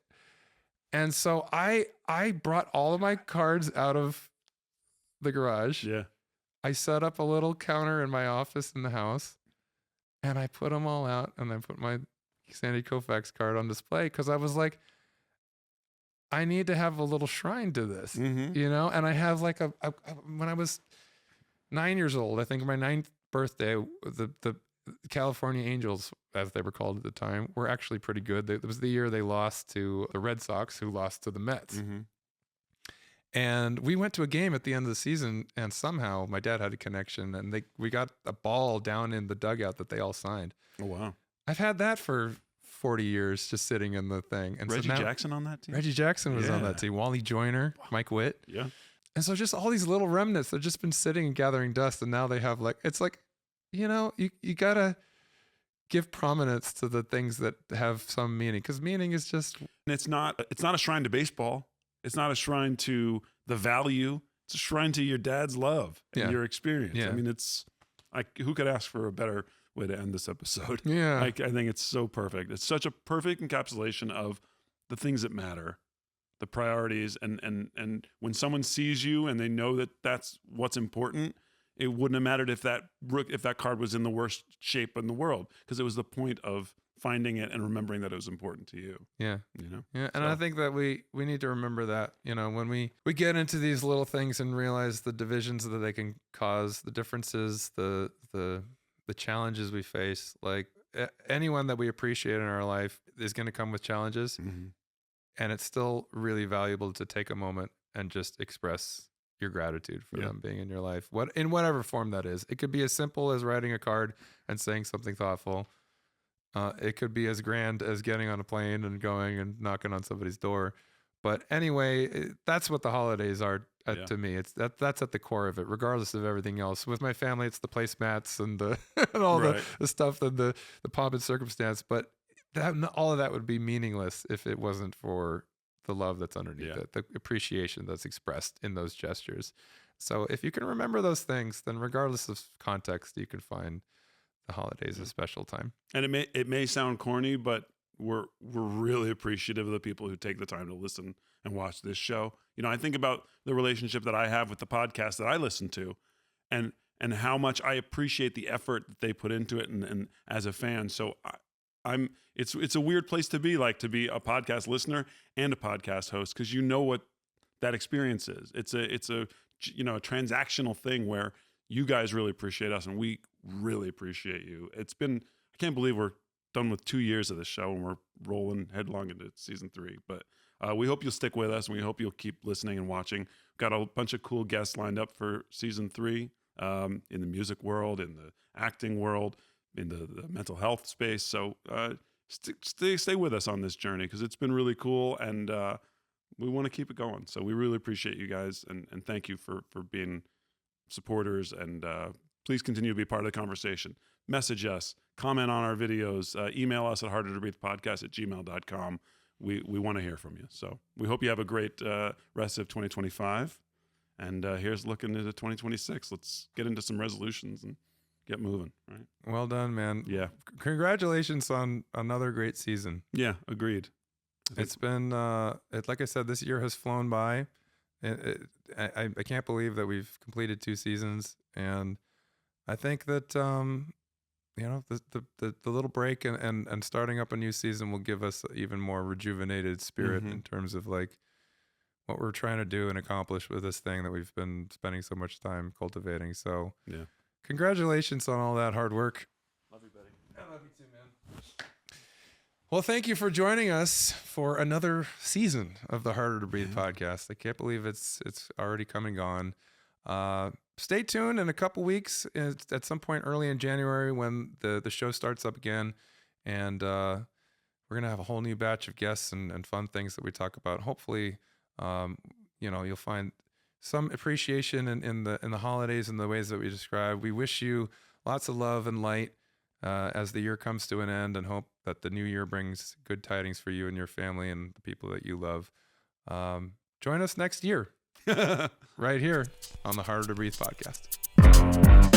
And so I brought all of my cards out of the garage. Yeah. I set up a little counter in my office in the house, and I put them all out, and I put my Sandy Koufax card on display because I was like, I need to have a little shrine to this, you know? And I have like when I was 9 years old, I think my 9th birthday, the California Angels, as they were called at the time, were actually pretty good. It was the year they lost to the Red Sox, who lost to the Mets. And we went to a game at the end of the season, and somehow my dad had a connection, and we got a ball down in the dugout that they all signed. Oh, wow. I've had that for 40 years, just sitting in the thing. And Reggie so now, Jackson on that team? Reggie Jackson was on that team. Wally Joyner, Mike Witt. Yeah. And so just all these little remnants, they've just been sitting and gathering dust, and now they have it's like, you know, you gotta give prominence to the things that have some meaning, because meaning is just. And it's not a shrine to baseball. It's not a shrine to the value. It's a shrine to your dad's love and your experience. Yeah. I mean, it's like, who could ask for a better way to end this episode? Yeah. I think it's so perfect. It's such a perfect encapsulation of the things that matter, the priorities, and when someone sees you and they know that that's what's important, it wouldn't have mattered if that card was in the worst shape in the world, because it was the point of finding it and remembering that it was important to you. Yeah. You know? Yeah. And I think that we need to remember that, you know, when we get into these little things and realize the divisions that they can cause, the differences, the challenges we face, like anyone that we appreciate in our life is going to come with challenges. And it's still really valuable to take a moment and just express your gratitude for them being in your life, in whatever form that is. It could be as simple as writing a card and saying something thoughtful. It could be as grand as getting on a plane and going and knocking on somebody's door. But anyway, that's what the holidays are to me. It's that's at the core of it, regardless of everything else. With my family, it's the placemats and and all the stuff and the pomp and circumstance. But all of that would be meaningless if it wasn't for the love that's underneath it, the appreciation that's expressed in those gestures. So if you can remember those things, then regardless of context, you can find the holidays a special time. And it may sound corny, but we're really appreciative of the people who take the time to listen and watch this show. You know, I think about the relationship that I have with the podcast that I listen to, and how much I appreciate the effort that they put into it, and as a fan. So it's a weird place to be a podcast listener and a podcast host, because you know what that experience is. It's a you know, a transactional thing where you guys really appreciate us and we really appreciate you. I can't believe we're done with 2 years of the show and we're rolling headlong into season 3. But we hope you'll stick with us, and we hope you'll keep listening and watching. We've got a bunch of cool guests lined up for season 3 in the music world, in the acting world, in the mental health space. So stay with us on this journey, because it's been really cool, and we want to keep it going. So we really appreciate you guys, and thank you for being supporters, and please continue to be part of the conversation. Message us, comment on our videos, email us at hardertobreathepodcast@gmail.com. We want to hear from you. So we hope you have a great rest of 2025, and here's looking into 2026. Let's get into some resolutions and get moving. Right. Well done, man. Yeah. Congratulations on another great season. Yeah, agreed. It's been like I said, this year has flown by. I can't believe that we've completed 2 seasons, and I think that you know, the little break and starting up a new season will give us even more rejuvenated spirit in terms of like what we're trying to do and accomplish with this thing that we've been spending so much time cultivating. So yeah, congratulations on all that hard work. Love you, buddy. I love you too, man. Well, thank you for joining us for another season of the Harder to Breathe podcast. I can't believe it's already come and gone. Stay tuned in a couple weeks, at some point early in January, when the show starts up again, and we're gonna have a whole new batch of guests and fun things that we talk about. Hopefully, you know, you'll find some appreciation in the holidays and the ways that we describe. We wish you lots of love and light as the year comes to an end, and hope that the new year brings good tidings for you and your family and the people that you love. Join us next year right here on the Harder to Breathe podcast.